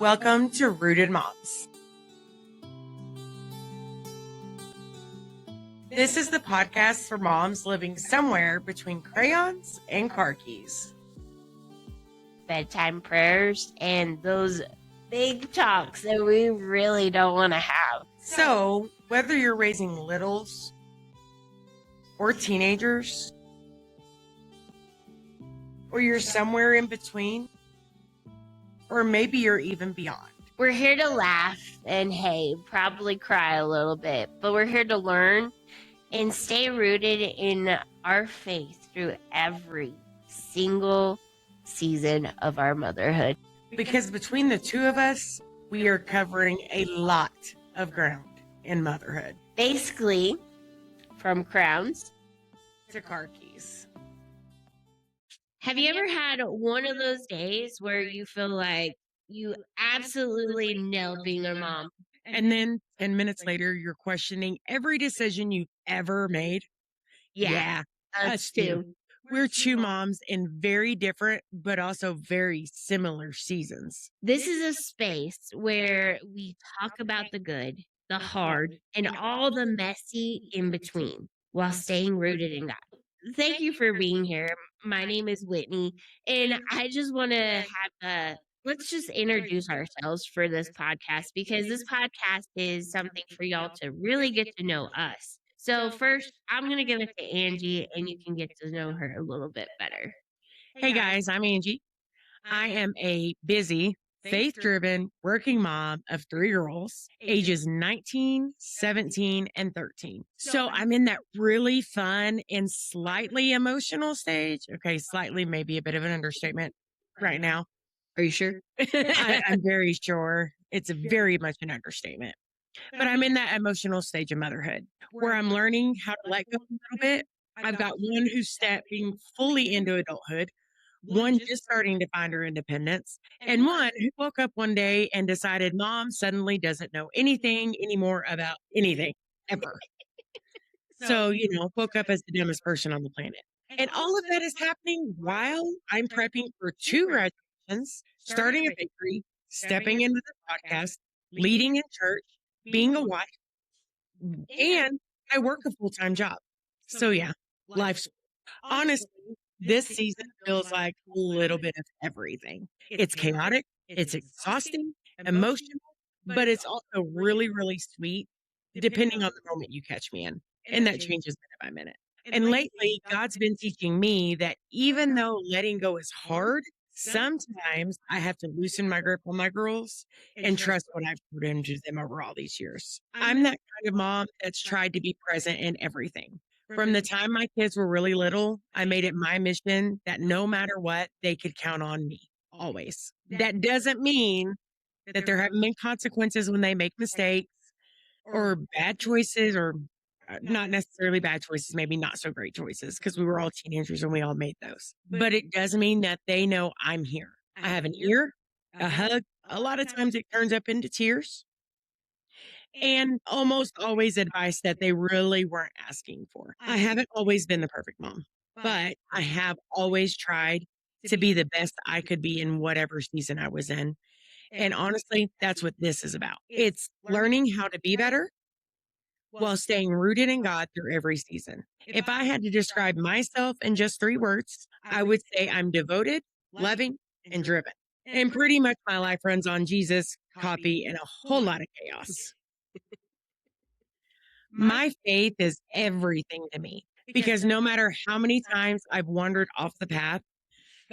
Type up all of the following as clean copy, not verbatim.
Welcome to Rooted Moms. This is the podcast for moms living somewhere between crayons and car keys. Bedtime prayers and those big talks that we really don't want to have. So, whether you're raising littles or teenagers, or you're somewhere in between, or maybe you're even beyond. We're here to laugh and, hey, probably cry a little bit, but we're here to learn and stay rooted in our faith through every single season of our motherhood. Because between the two of us, we are covering a lot of ground in motherhood. Basically, from crowns to car keys. Have you ever had one of those days where you feel like you absolutely nailed being a mom? And then 10 minutes later, you're questioning every decision you've ever made? Yeah, us too. We're two moms in very different, but also very similar seasons. This is a space where we talk about the good, the hard, and all the messy in between while staying rooted in God. Thank you for being here. My name is Whitney, and I just want to have let's just introduce ourselves for this podcast, because this podcast is something for y'all to really get to know us. So first, I'm going to give it to Angie, and you can get to know her a little bit better. Hey guys, I'm Angie. I am a busy, faith-driven, working mom of 3 girls, ages 19, 17, and 13. So I'm in that really fun and slightly emotional stage. Okay, slightly maybe a bit of an understatement right now. Are you sure? I'm very sure. It's very much an understatement. But I'm in that emotional stage of motherhood where I'm learning how to let go a little bit. I've got one who's stepping fully into adulthood, one just starting to find her independence, and one who woke up one day and decided mom suddenly doesn't know anything anymore about anything ever. So, woke up as the dumbest person on the planet. And all of that is happening while I'm prepping for 2 graduations, starting a bakery, stepping into the podcast, leading in church, being a wife, and I work a full-time job. So yeah, life's honestly, this season feels like a little bit of everything. It's chaotic, it's exhausting, emotional, but it's also really, really sweet, depending on the moment you catch me in. And that changes minute by minute. And lately, God's been teaching me that even though letting go is hard, sometimes I have to loosen my grip on my girls and trust what I've put into them over all these years. I'm that kind of mom that's tried to be present in everything. From the time my kids were really little, I made it my mission that no matter what, they could count on me, always. That doesn't mean that there haven't been consequences when they make mistakes or bad choices, or not necessarily bad choices, maybe not so great choices, because we were all teenagers and we all made those. But it does mean that they know I'm here. I have an ear, a hug. A lot of times it turns up into tears. And almost always advice that they really weren't asking for. I haven't always been the perfect mom, but I have always tried to be the best I could be in whatever season I was in. And honestly, that's what this is about. It's learning how to be better while staying rooted in God through every season. If I had to describe myself in just 3 words, I would say I'm devoted, loving, and driven. And pretty much my life runs on Jesus, coffee, and a whole lot of chaos. My faith is everything to me, because no matter how many times I've wandered off the path,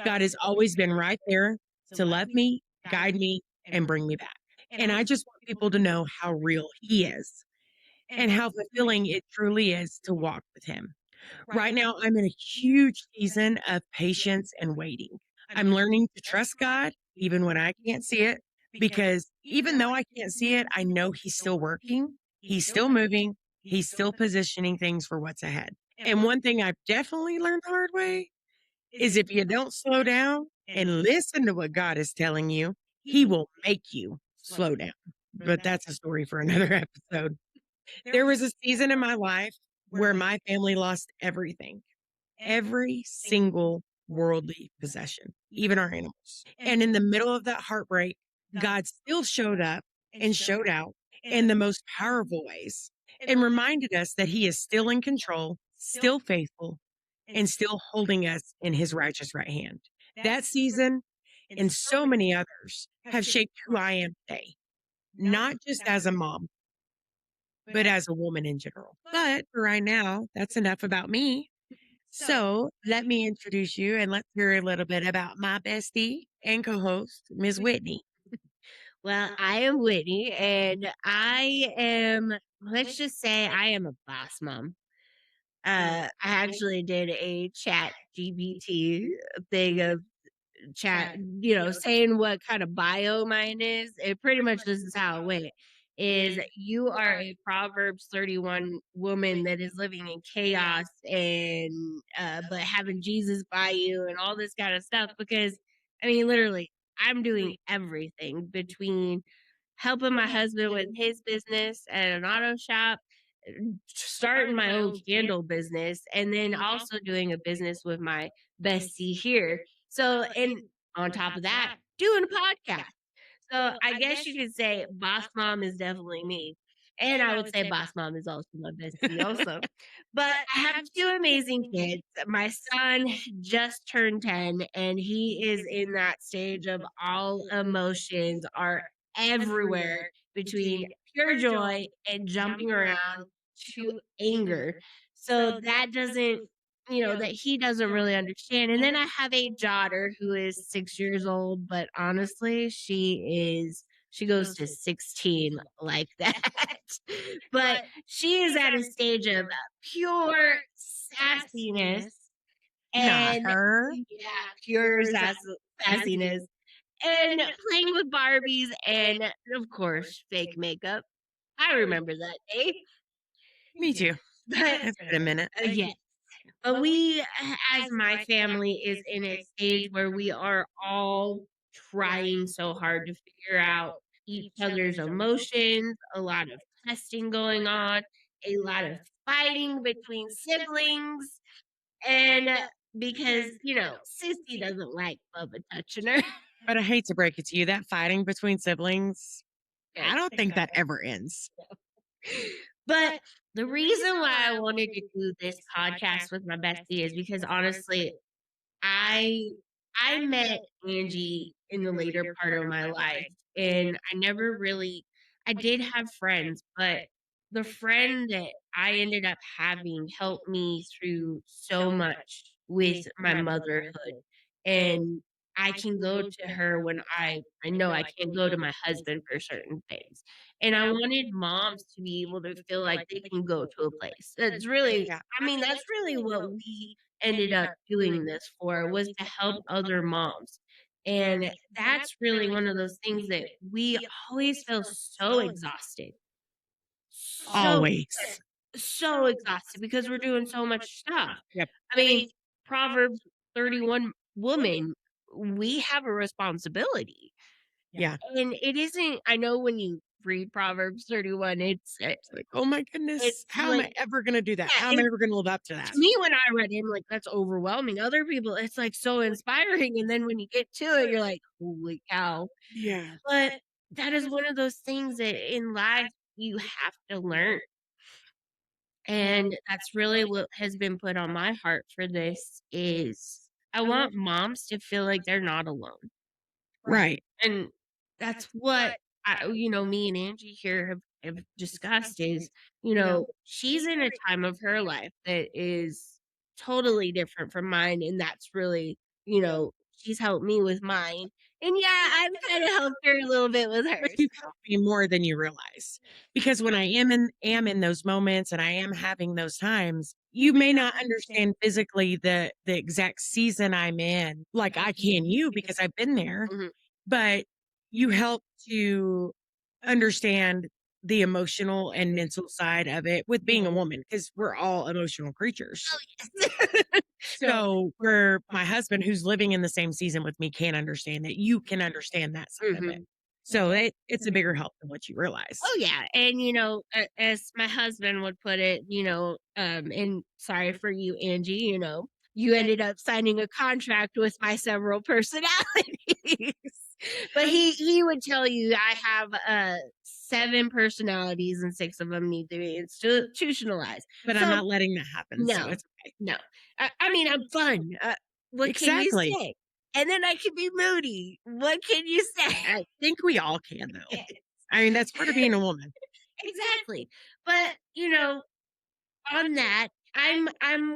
God has always been right there to love me, guide me, and bring me back. And I just want people to know how real He is and how fulfilling it truly is to walk with Him. Right now, I'm in a huge season of patience and waiting. I'm learning to trust God even when I can't see it, because even though I can't see it, I know He's still working, He's still moving, He's still positioning things for what's ahead. And one thing I've definitely learned the hard way is if you don't slow down and listen to what God is telling you, He will make you slow down. But that's a story for another episode. There was a season in my life where my family lost everything, every single worldly possession, even our animals. And in the middle of that heartbreak, God still showed up and showed out in the most powerful ways and reminded us that he is still in control, still faithful, and still holding us in his righteous right hand. That season and so many others have shaped who I am today, not just as a mom, but as a woman in general. But for right now, that's enough about me. So let me introduce you and let's hear a little bit about my bestie and co host, Ms. Whitney. Well, I am Whitney, and I am, let's just say, I am a boss mom. I actually did a chat GBT thing of chat, saying what kind of bio mine is. It pretty much this is how it went. Is you are a Proverbs 31 woman that is living in chaos and but having Jesus by you and all this kind of stuff because I mean literally I'm doing everything between helping my husband with his business at an auto shop, starting my own candle business, and then also doing a business with my bestie here. So, and on top of that, doing a podcast. So I guess you could say boss mom is definitely me. And I would say boss mom is also my bestie also. But I have two amazing kids. My son just turned 10 and he is in that stage of all emotions are everywhere between pure joy and jumping around to anger. So that doesn't that he doesn't really understand. And then I have a daughter who is 6 years old, but honestly, she goes to 16 like that. But she is at a stage of pure sassiness Not and her. yeah, pure sassiness and playing with Barbies and of course fake makeup. I remember that day. Me too. But It's been a minute. yeah. But we, as my family, is in a stage where we are all trying so hard to figure out each other's emotions, a lot of testing going on, a lot of fighting between siblings, and because, Sissy doesn't like Bubba touching her. But I hate to break it to you, that fighting between siblings, Yeah. I don't think that ever ends. But the reason why I wanted to do this podcast with my bestie is because honestly, I I met Angie in the later part of my life, and I never really I did have friends, but the friend that I ended up having helped me through so much with my motherhood, and I can go to her when I know I can't go to my husband for certain things, and I wanted moms to be able to feel like they can go to a place. That's really Yeah. I mean, that's really what we ended up doing this for was to help other moms. And that's really one of those things that we always feel so exhausted. So Always. so exhausted because we're doing so much stuff. Yep. I mean, Proverbs 31 woman, we have a responsibility. Yeah. And it isn't I know when you read Proverbs 31, It's like, oh my it's goodness, how am like I ever going to do that? yeah, How am I ever going to live up to to that? me, when I read it, I'm like, "That's overwhelming." Other people, it's, like, so inspiring, and then when you get to it, you're like, "Holy cow." Yeah. But that is one of those things that in life you have to learn, and that's really what has been put on my heart for this is I want moms to feel like they're not alone. Right. And that's what me and Angie here have discussed is, she's in a time of her life that is totally different from mine. And that's really, she's helped me with mine. And yeah, I've kind of helped her a little bit with But hers. you help me more than you realize. Because when I am in those moments and I am having those times, you may not understand physically the exact season I'm in, like I can you because I've been there, Mhm. but you help to understand the emotional and mental side of it with being a woman because we're all emotional creatures. So, So, where my husband, who's living in the same season with me, can't understand that, you can understand that side of it. mhm. So, it's a bigger help than what you realize. Oh yeah, and as my husband would put it, and sorry for you, Angie, you ended up signing a contract with my several personalities. But he would tell you I have, 7 personalities and 6 of them need to be institutionalized. But I'm So, not letting that happen, so no, it's okay. no. I mean, I'm fun, what can you Exactly. say? And then I can be moody. What can you say? I think we all can, though. I mean, that's part of being a woman. Exactly. But, you know, on that, I'm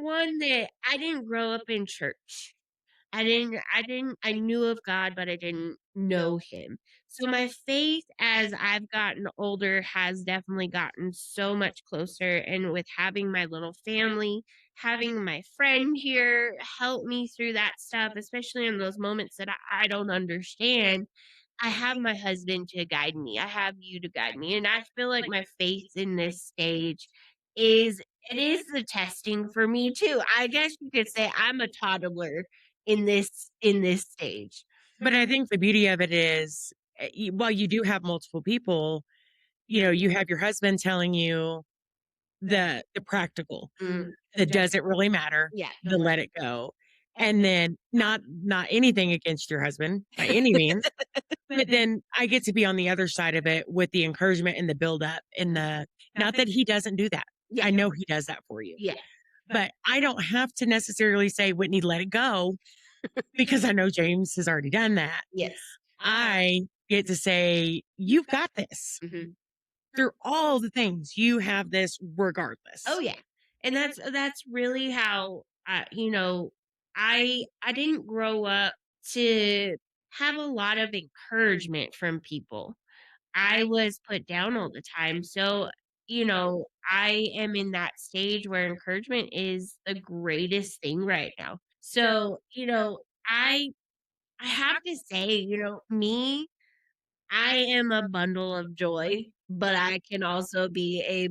one that I didn't grow up in church. I knew of God, but I didn't know him. So my faith as I've gotten older has definitely gotten so much closer, and with having my little family, having my friend here help me through that stuff, especially in those moments that I don't understand, I have my husband to guide me. I have you to guide me, and I feel like my faith in this stage is it is the testing for me too. I guess you could say I'm a toddler in this stage. But I think the beauty of it is, while you do have multiple people, you have your husband telling you the practical, Mm, the does it really matter, yeah, the let it go, and then not anything against your husband by any means, but then I get to be on the other side of it with the encouragement and the buildup and the not that he doesn't do that. yeah, I know he does that for you, yeah, but I don't have to necessarily say, "Whitney, let it go," because I know James has already done that. yes. I get to say, "You've got this." Mhm. Through all the things, you have this Oh, regardless. yeah, and that's really how, I didn't grow up to have a lot of encouragement from people. I was put down all the time. So, I am in that stage where encouragement is the greatest thing right now. So, I have to say, me, I am a bundle of joy, but I can also be a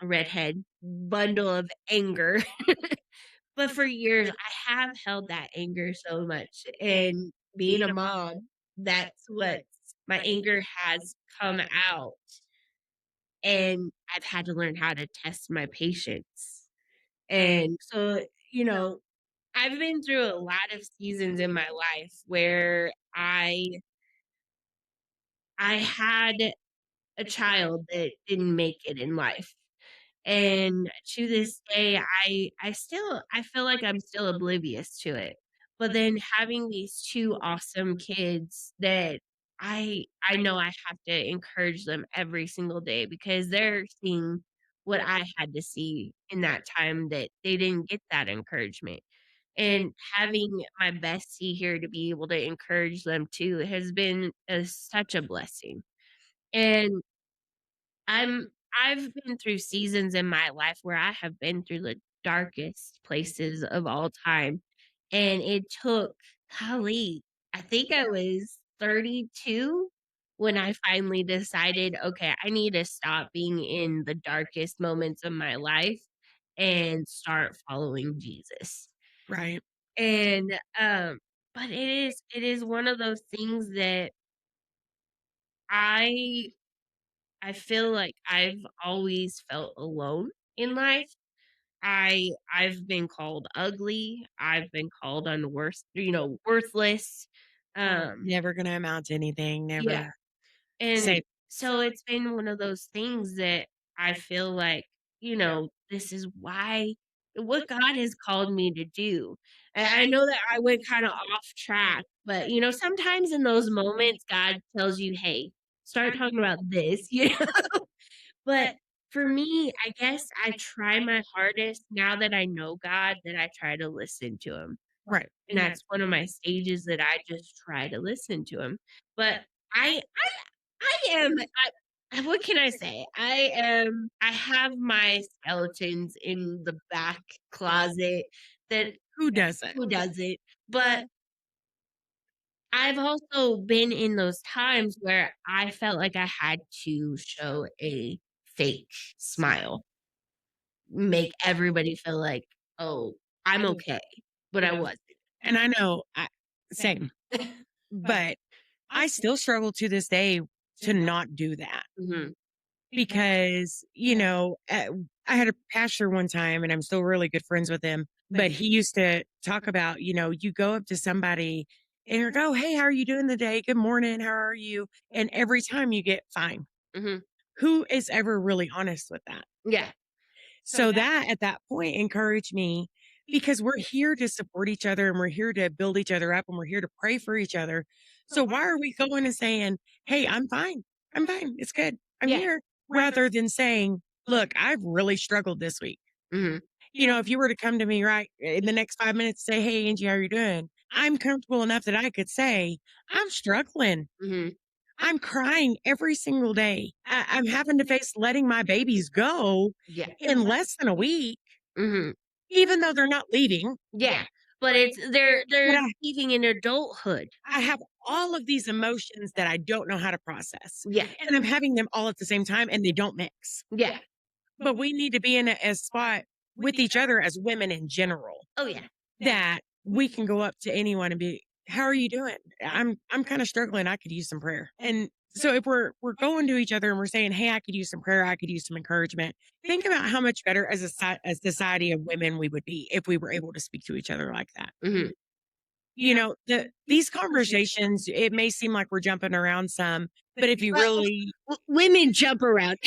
redhead bundle of anger. But for years, I have held that anger so much. And being a mom, that's what my anger has come out. And I've had to learn how to test my patience. And so, you know, I've been through a lot of seasons in my life where I had a child that didn't make it in life. And to this day, I feel like I'm still oblivious to it. But then having these 2 awesome kids that I know I have to encourage them every single day because they're seeing what I had to see in that time that they didn't get that encouragement. And having my bestie here to be able to encourage them too has been such a blessing. And I've been through seasons in my life where I have been through the darkest places of all time, and it took golly, I think I was 32 when I finally decided, "Okay, I need to stop being in the darkest moments of my life and start following Jesus." Right. And, but it is one of those things that I I feel like I've always felt alone in life. I've been called ugly. I've been called worthless. Um, Never gonna amount to anything, yeah. never And say so it's been one of those things that I feel like, this is why what God has called me to do. And I know that I went kind of off track, but sometimes in those moments, God tells you, hey, start talking about this, But for me, I guess I try my hardest now that I know God, that I try to listen to him. right. And that's one of my stages that I just try to listen to him. But I am what can I say? I have my skeletons in the back closet that Who doesn't? who does it? But I've also been in those times where I felt like I had to show a fake smile. Make everybody feel like, "Oh, I'm okay," but I wasn't. And I know same, but I still struggle to this day to not do that Mhm. because, I had a pastor one time and I'm still really good friends with him, but he used to talk about, you go up to somebody And you go, "Hey, how are you doing today? Good morning. How are you?" And every time you get fine. Mhm. Who is ever really honest with that? Yeah. So that at that point encouraged me because we're here to support each other and we're here to build each other up and we're here to pray for each other. So why are we going and saying, "Hey, I'm fine. I'm fine. It's good. I'm Yeah. here," rather than saying, "Look, I've really struggled this week." Mhm. If you were to come to me right in the next 5 minutes, say, "Hey, Angie, how are you doing?" I'm comfortable enough that I could say, "I'm struggling. Mhm. I'm crying every single day. I'm having to face letting my babies go Yeah. in less than a week, Mhm. even though they're not leaving. Yeah. But it's they're But achieving in adulthood. I have all of these emotions that I don't know how to process, Yeah. and I'm having them all at the same time, and they don't mix. Yeah. But we need to be in a spot with each other as women in general Oh, yeah. that we can go up to anyone and be, "How are you doing? I'm kind of struggling. I could use some prayer." And so if we're going to each other and we're saying, "Hey, I could use some prayer. I could use some encouragement." Think about how much better as a society of women we would be if we were able to speak to each other like that. Mhm. These conversations, it may seem like we're jumping around some, but if you Well, really women jump around.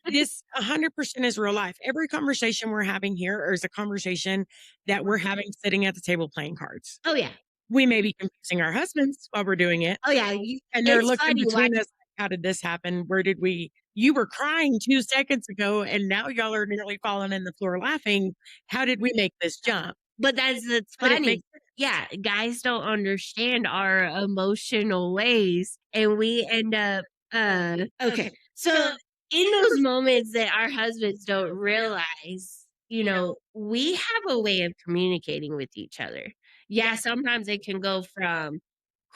this 100% is real life. Every conversation we're having here is a conversation that we're having sitting at the table playing cards. Oh, yeah. We may be confusing our husbands while we're doing it, Oh, yeah, and they're it's looking funny between watching. us, "How did this happen? Where did we You were crying 2 seconds ago, and now y'all are nearly falling in the floor laughing. How did we make this jump?" But that's But it funny. makes sense. Yeah, guys don't understand our emotional ways, and we end up, okay. So, in those moments that our husbands don't realize, we have a way of communicating with each other. Yeah, sometimes it can go from,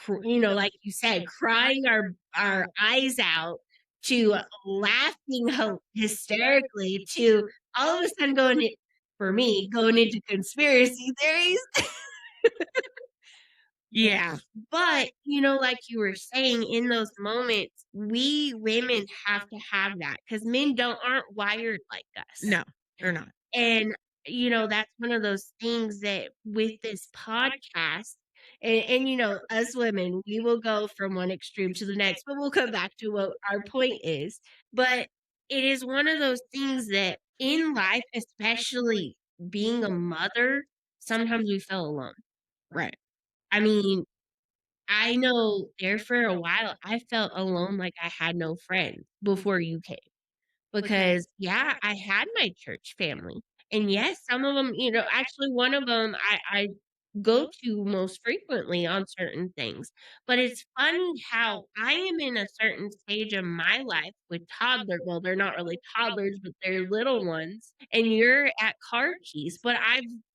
like you said, crying our eyes out to laughing hysterically to all of a sudden for me, going into conspiracy theories. Yeah. But, like you were saying, in those moments, we women have to have that because men aren't wired like us. No, they're not. And, that's one of those things that with this podcast, and us women, we will go from one extreme to the next, but we'll come back to what our point is. But it is one of those things that in life, especially being a mother, sometimes we feel alone. Right. I mean, I know there for a while, I felt alone like I had no friends before you came. Because, yeah, I had my church family, and yes, some of them, actually one of them I go to most frequently on certain things, but it's funny how I am in a certain stage of my life with they're not really toddlers, but they're little ones, and you're at car keys, but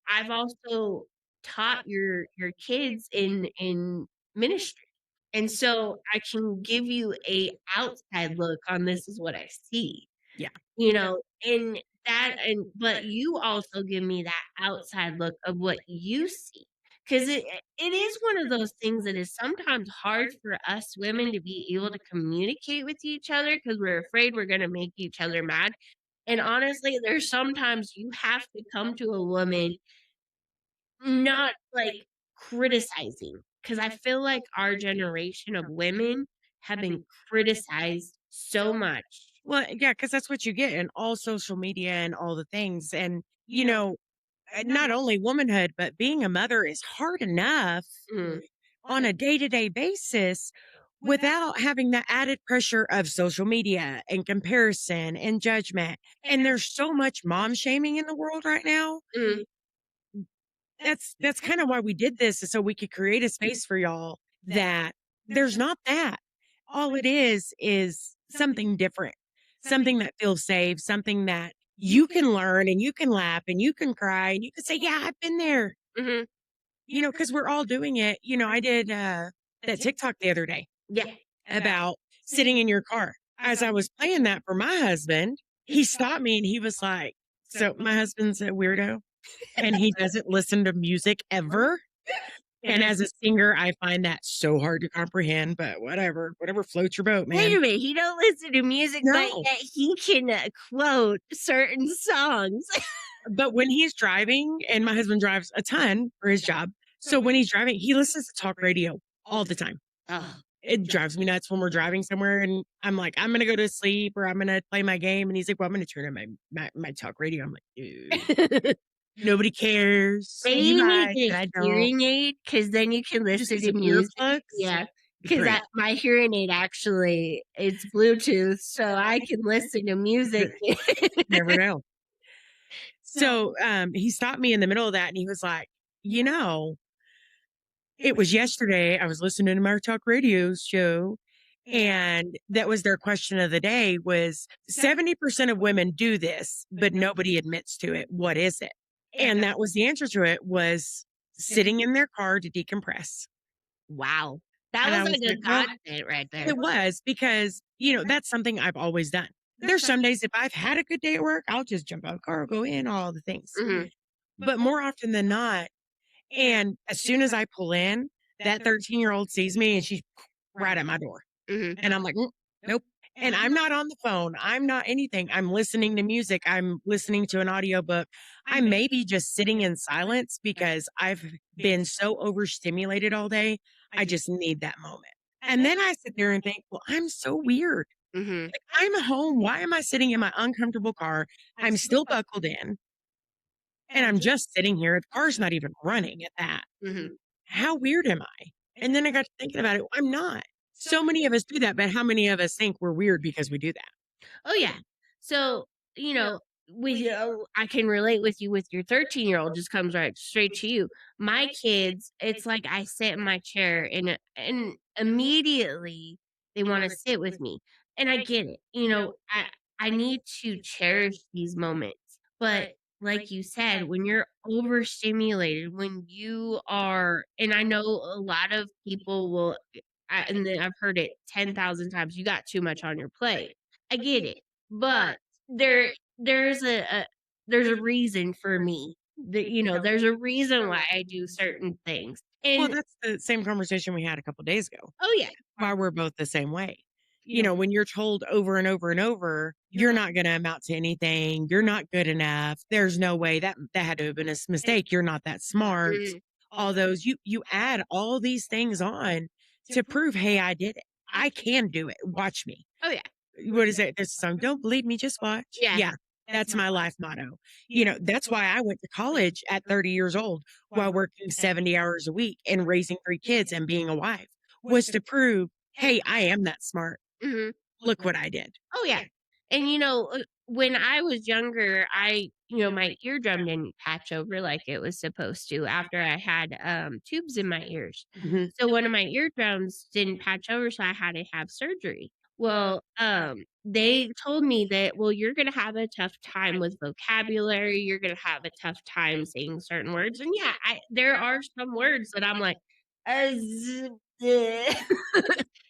I've also taught your kids in ministry, and so I can give you a outside look on this is what I see. Yeah. And but you also give me that outside look of what you see, because it is one of those things that is sometimes hard for us women to be able to communicate with each other because 'cause we're afraid we're gonna make each other mad, and honestly, there's sometimes you have to come to a woman not, like, criticizing, because I feel like our generation of women have been criticized so much. Well, yeah, because that's what you get in all social media and all the things. And, not only womanhood, but being a mother is hard enough Mm, on a day to day basis without having the added pressure of social media and comparison and judgment. And there's so much mom shaming in the world right now. mm. That's kind of why we did this is so we could create a space for y'all that there's not that. All it is something different, something that feels safe, something that you can learn and you can laugh and you can cry and you can say, "Yeah, I've been there." Mhm. Because we're all doing it. I did that TikTok the other day Yeah. about sitting in your car. As I was playing that for my husband, he stopped me and he was like, so my husband's a weirdo and he doesn't listen to music ever. And as a singer, I find that so hard to comprehend, but whatever floats your boat, Wait man. a minute, he don't listen to music, but No. yet he can, quote certain songs. But when he's driving, and my husband drives a ton for his job, So when he's driving, he listens to talk radio all the time. Oh, It drives me nuts when we're driving somewhere and I'm like, "I'm gonna go to sleep or I'm gonna play my game," and he's like, "Well, I'm gonna turn on my talk radio." I'm like, "Dude, nobody cares. maybe You you need to guys, get and a I don't." hearing aid, cause then you can Just listen get to some music. earplugs. Yeah, cause Great. my hearing aid actually it's Bluetooth, so I can listen to music. Never know. So, he stopped me in the middle of that and he was like, "You know, it was yesterday, I was listening to my talk radio show, and that was their question of the day was 70% of women do this, but nobody admits to it. What is it?" And that was the answer to it was sitting in their car to decompress. Wow. That And I was was like a like, "Well, godsend right there. it was because, that's something I've always done." There's some days if I've had a good day at work, I'll just jump out of the car, go in, all the things. Mhm, But more often than not, and as soon as I pull in, that 13-year-old sees me and she's right at my door. mhm, And I'm like, "Mm, nope." And I'm not on the phone. I'm not anything. I'm listening to music. I'm listening to an audiobook. I may be just sitting in silence because I've been so overstimulated all day. I just need that moment. And then I sit there and think, well, I'm so weird. mhm. Like, I'm home. Why am I sitting in my uncomfortable car? I'm still buckled in and I'm just sitting here. The car's not even running at that. Mhm. How weird am I? And then I got to thinking about it. I'm not. So many of us do that, but how many of us think we're weird because we do that? Oh, yeah. So, you know, I can relate with you with your 13-year-old just comes right straight to you. My kids, it's like I sit in my chair and immediately they wanna sit with me, and I get it. I need to cherish these moments, but like you said, when you're overstimulated, when you are and I know a lot of people will and then I've heard it 10,000 times, "You got too much on your plate." I get it, but there there's a reason for me. There's a reason why I do certain things. Well, And that's the same conversation we had a couple days ago. oh, yeah. Why we're both the same way. When you're told over and over and over, you're not going to amount to anything. You're not good enough. There's no way that had to have been a mistake. You're not that smart. Mhm. All those you add all these things on to prove, hey, I did it. I can do it. Watch me. Oh, yeah. What is it? This song, "Don't believe me, just watch." Yeah. Yeah, that's my life motto. That's why I went to college at 30 years old while working 70 hours a week and raising 3 kids and being a wife, was to prove, "Hey, I am that smart. Mhm. Look what I did." Oh, yeah. And, when I was younger, my eardrum didn't patch over like it was supposed to after I had, tubes in my ears. Mhm. So one of my eardrums didn't patch over, so I had to have surgery. Well, they told me that, "Well, you're gonna have a tough time with vocabulary, you're gonna have a tough time saying certain words." And yeah, there are some words that I'm like, z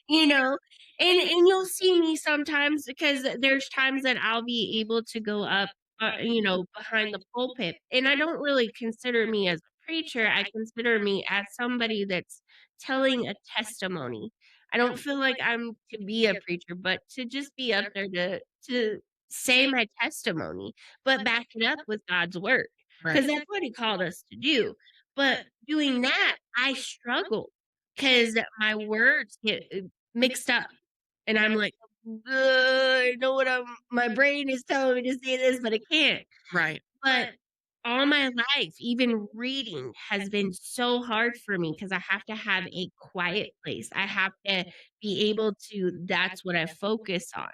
you know? And you'll see me sometimes because there's times that I'll be able to go up, behind the pulpit, and I don't really consider me as a preacher, I consider me as somebody that's telling a testimony. I don't feel like I'm to be a preacher, but to just be up there to say my testimony, but back it up with God's word, because Right. that's what he called us to do. But doing that, I struggle because my words get, mixed up, and I'm like, "Ugh, I know what my brain is telling me to say this, but I can't." Right. But all my life, even reading has been so hard for me because I have to have a quiet place. I have to be able to that's what I focus on.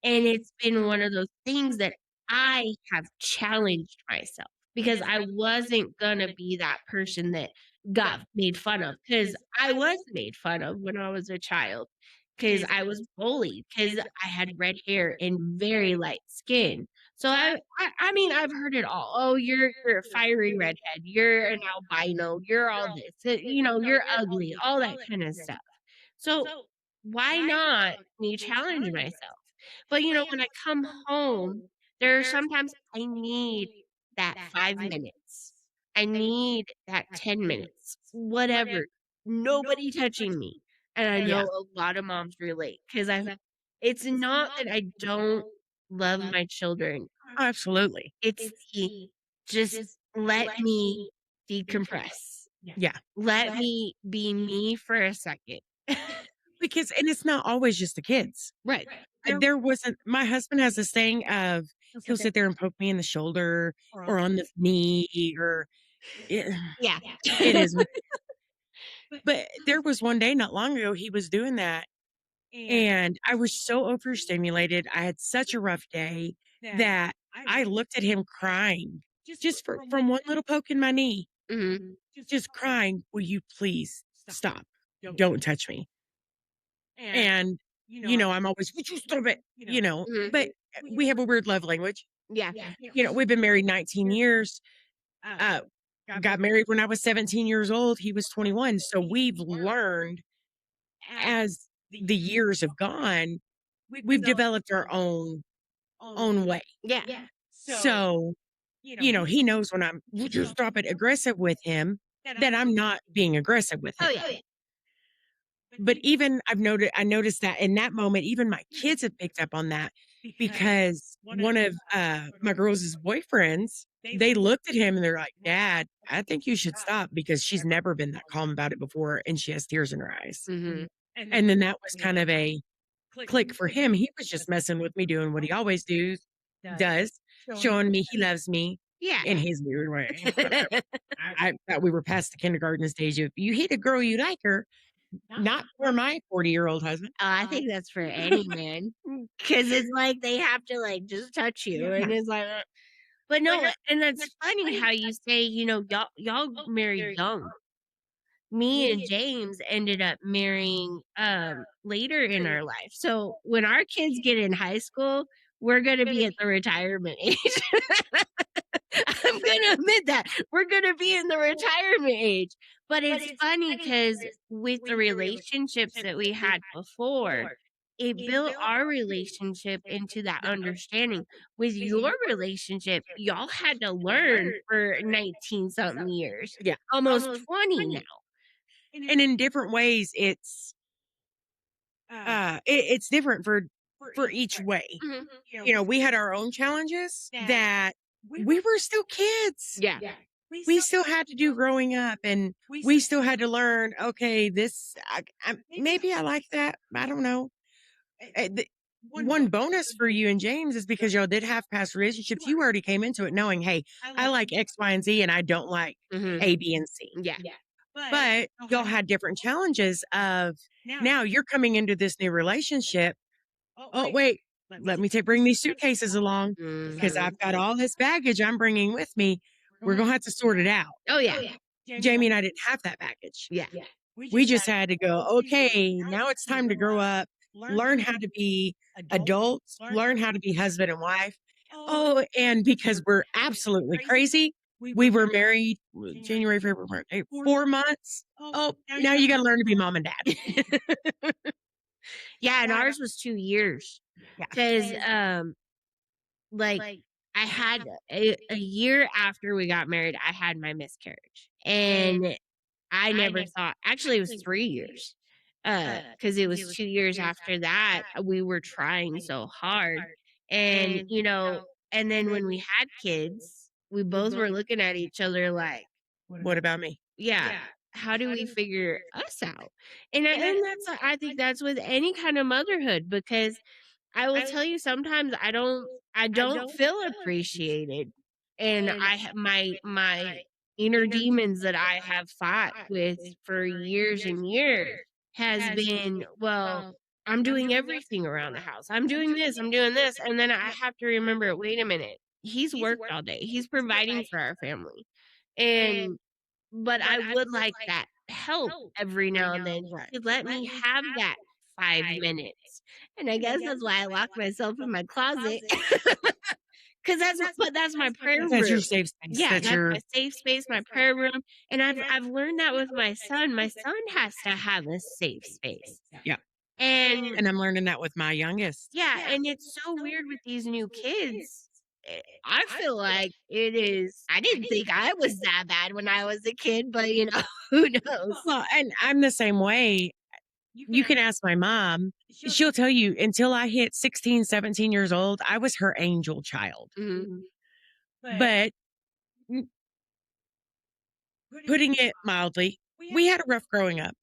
And it's been one of those things that I have challenged myself because I wasn't gonna be that person that got made fun of. Because I was made fun of when I was a child. Because I was bullied because I had red hair and very light skin. So I mean, I've heard it all. "Oh, you're a fiery redhead. You're an albino. You're all this. You're ugly." All that kinda stuff. So, why not me challenge myself? But, when I come home, there are sometimes I need that 5 minutes. I need that 10 minutes, whatever. Nobody touching me. And I know Yeah, a lot of moms relate because it's not that I don't love my children. absolutely. It's the just let me decompress. Yeah. Let me be me for a second. Because and it's not always just the kids. Right. There wasn't my husband has this thing of he'll sit there and poke me in the shoulder or on the knee or it, Yeah. it is what but there was one day not long ago he was doing that and I was so overstimulated. I had such a rough day that I looked at him crying just from one little poke in my knee, Mhm. just crying, "Will you please stop? Don't touch me." And, I'm always, "Would you stop it?" Mhm. But we have a weird love language. Yeah. We've been married 19 years. Uh, got married when I was 17 years old. He was 21. So we've learned as the years have gone, we've developed our own way. Yeah. So, he knows when I'm "Would you stop it" aggressive with him, that I'm not being aggressive with Oh, him. yeah. But even I noticed that in that moment, even my kids have picked up on that because one of, my girls' boyfriends, they looked at him and they're like, "Dad, I think you should stop," because she's never been that calm about it before, and she has tears in her eyes. Mhm. And then that was kind of a click for him. He was just messing with me, doing what he always does, showing me he loves me Yeah. in his weird way. I thought we were past the kindergarten stage of, "You hit a girl, you like her." Not for my 40-year-old husband. I think that's for any man, because it's like they have to, like, just touch you, Yeah. and it's like, but no, and that's funny how you say, y'all married young. Me and James ended up marrying, later in our life, so when our kids get in high school, we're gonna be at the retirement age. I'm gonna admit that. We're gonna be in the retirement age. But it's funny because with the relationships that we had before, it built our relationship into that understanding. With your relationship, y'all had to learn for 19 something years, Yeah. almost 20 now. And in different ways, it's different for each way. Mhm. We had our own challenges that we were still kids. Yeah. We still had to do growing up, and we still had to learn, okay, this maybe I like that. I don't know. One bonus for you and James is because y'all did have past relationships. You already came into it knowing, hey, I like X, Y, and Z, and I don't like Mhm. A, B, and C. Yeah. But y'all had different challenges of now you're coming into this new relationship. Oh, wait, let me bring these suitcases along because Mhm. I've got all this baggage I'm bringing with me. We're going to have to sort it out. Oh, yeah. Jamie and I didn't have that baggage. Yeah. We just had to go, okay, now it's time to grow up, learn how to be adults, learn how to be husband and wife. Oh, and because we're absolutely crazy, we were married January, February, March, 4 months. Oh, now you got to learn to be mom and dad. Yeah, and ours was 2 years Yeah. 'cause, like, I had a year after we got married, I had my miscarriage, and I never thought actually, it was 3 years, because it was 2 years after that, we were trying so hard, and, and then when we had kids, we both were looking at each other like, What about me? yeah, how do we figure us out? And that's I think that's with any kind of motherhood because I will tell you sometimes I don't feel appreciated, and I have my inner demons that I have fought with for years and years has been, well, I'm doing everything around the house. I'm doing this, and then I have to remember, wait a minute. He's worked all day. He's providing for our family. And but I would like that help every now and then Right. to let me have that 5 minutes. And I guess that's why I lock myself in my closet, 'cause that's my prayer That's your room. safe space. Yeah, That's that's your my safe space, my prayer room, and I've learned that with my son. My son has to have a safe space. yeah. And And I'm learning that with my youngest. yeah, and it's so weird with these new kids. I feel like it is I didn't think I was that bad when I was a kid, but, who knows? Well, and I'm the same way. You can ask my mom. She'll tell you until I hit 16, 17 years old, I was her angel child. Mhm. But n- Putting it mildly, we had a rough growing up.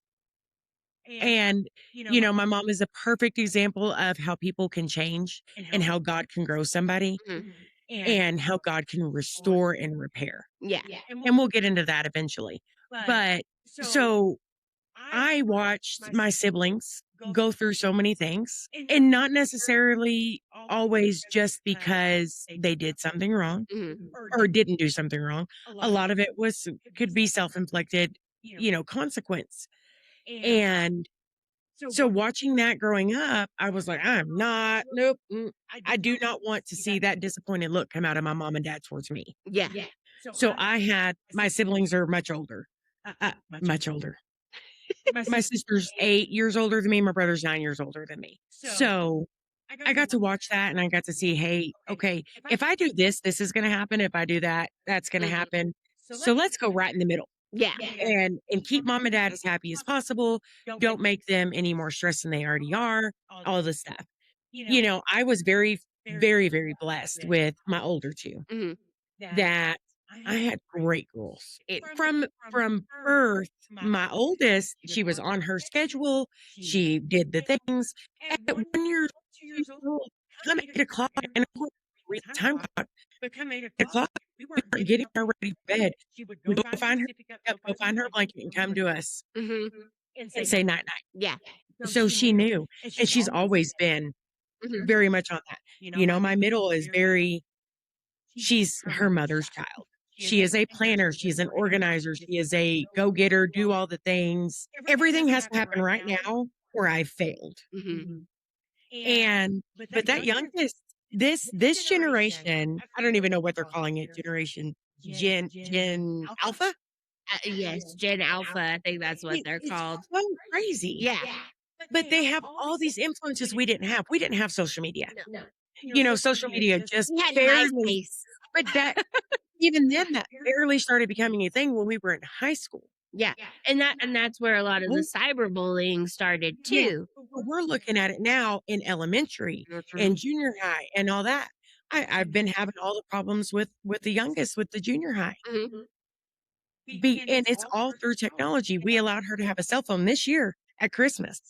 And, my mom is a perfect example of how people can change and how God can grow somebody Mhm. and how God can restore and repair. Yeah. And we'll get into that eventually. But so I watched my siblings go through so many things and not necessarily always just because they did something wrong Mhm. or didn't do something wrong. A lot of it could be self-inflicted, consequence. And so watching that growing up, I was like, I'm not, nope. I do not want to see that disappointed look come out of my mom and dad towards me. Yeah. So I had my siblings are much older. My sister's 8 years older than me. My brother's 9 years older than me. So I got to watch that and I got to see, hey, okay, if I do this, this is going to happen. If I do that, that's going to Mhm. happen. So let's go right in the middle Yeah. and keep mom and dad as happy as possible. Don't make them any more stressed than they already are. All this stuff. I was very, very, very blessed with my older two Mhm. that I had great girls. It From birth, my oldest, she was on her schedule. She did the things. At 1 year, 2 years old, come 8 o'clock, and of course, we had a time clock. 8 o'clock, we weren't getting her ready for bed. We go find her, go find her blanket, and come to us Mhm. and say night night. Yeah. So she knew, and she's always been Mhm. very much on that. My middle is very she's her mother's child. She is a planner, she's an organizer, she is a go-getter, do all the things. Everything has to happen right now or I failed. Mhm. And but that youngest, this generation, I don't even know what they're calling it, Gen Alpha? Yes, Gen Alpha, I think that's what they're It's called. so crazy. Yeah. But they have all these influences we didn't have. We didn't have social media. No. Social media just We had barely MySpace. but that even then, that barely started becoming a thing when we were in high school. Yeah, and that's where a lot of the We're cyberbullying started Yeah, too. but we're looking at it now in elementary Mhm. and junior high and all that. I've been having all the problems with the youngest, with the junior high. Mhm. And it's all through technology. We allowed her to have a cell phone this year at Christmas.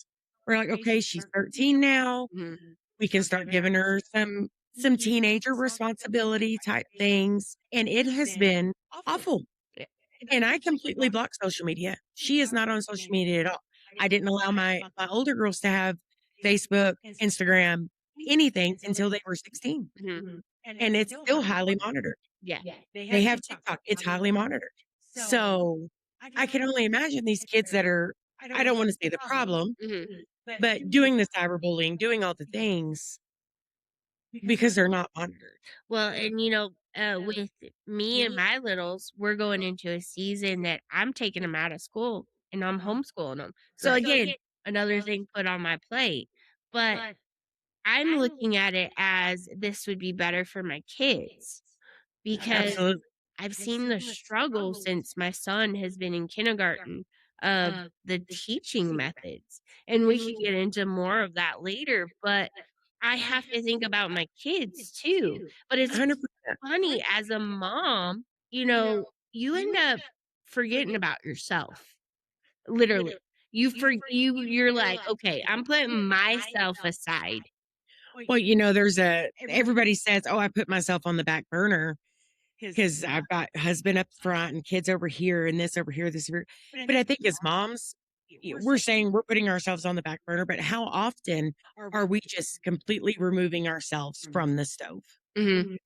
We're like, "Okay, she's 13 now. Mhm. We can start giving her some teenager responsibility type things." And it has been awful. Yeah. And I completely blocked social media. She is not on social media at all. I didn't allow my older girls to have Facebook, Instagram, anything until they were 16, Mhm. and it's still highly monitored. Yeah. They have TikTok, it's highly monitored. So, I can only imagine these kids that are I don't wanna say the problem, Mhm. but doing the cyberbullying, doing all the things because they're not monitored. Well, and with me and my littles, we're going into a season that I'm taking them out of school and I'm homeschooling them. So Right. again, another thing put on my plate. But I'm looking at it as this would be better for my kids because Absolutely. I've seen the struggle since my son has been in kindergarten of the teaching methods, and we can get into more of that later, but I have to think about my kids too. But it's 100%. funny as a mom, you end up forgetting about yourself, literally. You're like, "Okay, I'm putting myself aside." Well, there's everybody says, "Oh, I put myself on the back burner because I've got husband up front and kids over here and this over here, this over." But I think as moms, we're saying we're putting ourselves on the back burner, but how often are we just completely removing ourselves from the stove? Mhm.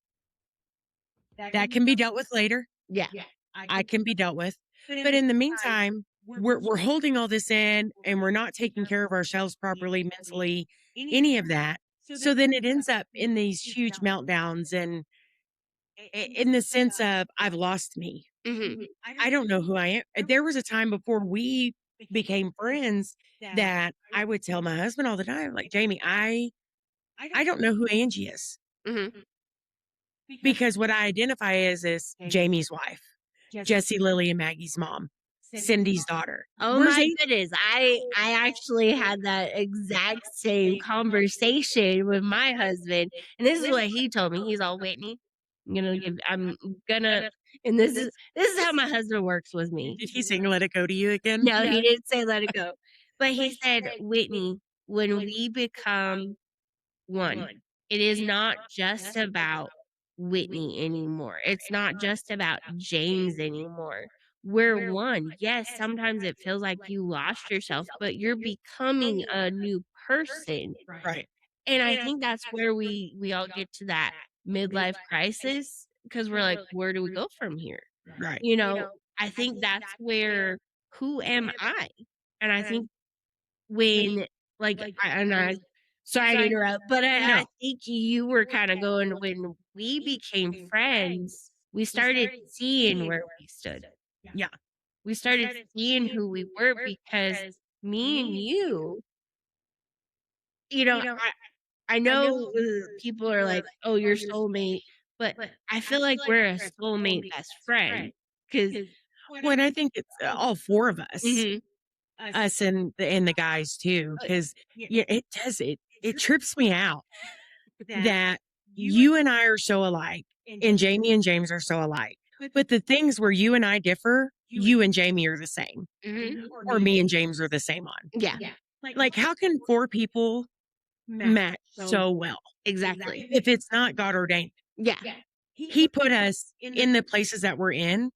That can be dealt with later. Yeah. I can be dealt with. But in the meantime, we're holding all this in and we're not taking care of ourselves properly, mentally, any of that. So then it ends up in these huge meltdowns and in the sense of I've lost me. Mhm. I don't know who I am. There was a time before we became friends that I would tell my husband all the time, like, Jamie, I don't know who Angie is Mhm. because what I identify as is Jamie's wife, Jesse, Lily, and Maggie's mom, Cindy's daughter. Oh Where's my Angie? goodness. I actually had that exact same conversation with my husband, and this is what he told me. He's all, "Whitney, I'm gonna and this is how my husband works with me. Did he sing "Let It Go" to you again? No, he didn't say let it go. But he said, "Whitney, when we become one, it is not just about Whitney anymore. It's not just about James anymore. We're one. Yes, sometimes it feels like you lost yourself, but you're becoming a new person." Right, And I think that's where we all get to that midlife crisis because we're like, where do we go from here? right. You know, I think that's where who am I? And I think when like I sorry to interrupt, but I No, think you were kind of going when we became friends, we started seeing where we stood. yeah, We started seeing who we were because me and you, I know people are like, "Oh, your soulmate," but I feel like we're a soulmate best friend because well, and I think it's, all 4 of us, Mhm. us and the guys too, because yeah, it trips me out that you and I are so alike, and Jamie and James are so alike, but the things where you and I differ, you and Jamie are the same, Mhm. or me and James are the same on. Yeah, Like, how can 4 people match so well exactly. if it's not God ordained? Yeah. He put us in the places that we're in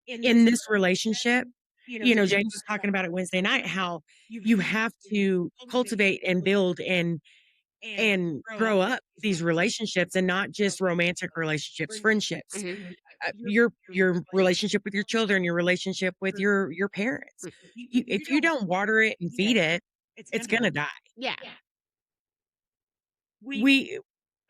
this relationship. James was talking about it Wednesday night, how you have to cultivate and build and grow up these relationships and not just romantic relationships, friendships, Mhm. your relationship with your children, your relationship with your parents. If you don't water it and feed it, it's gonna die. Yeah. We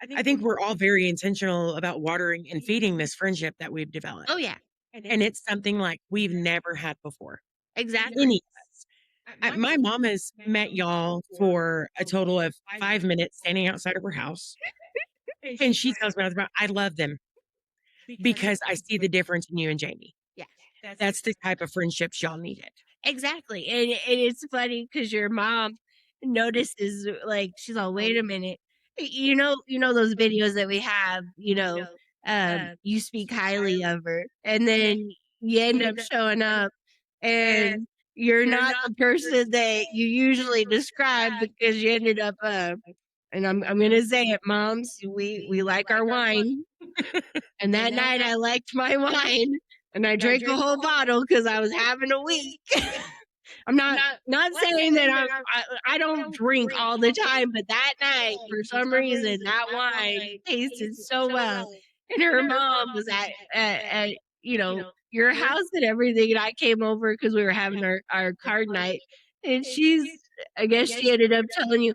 I think we're all very intentional about watering and feeding this friendship that we've developed. Oh, yeah. And it's something like we've never had before. Exactly. Any of us. My mom has met y'all for a total of 5 minutes standing outside of her house, and she tells me all the time, "I love them because I see the difference in you and Jamie." Yeah. That's the type of friendships y'all needed. Exactly, and it's funny because your mom notices, like, she's all, "Wait a minute." You know those videos that we have, you speak highly of her, and then you end up showing up, and you're not the person that you usually describe because you ended up, and I'm gonna say it, moms, we like our wine, and that night I liked my wine, and I drank a whole bottle because I was having a week. I'm not saying that I don't drink all the time, but that night, for some reason, that wine tasted so well, and her mom was at your house and everything, and I came over because we were having our card night, and I guess she ended up telling you.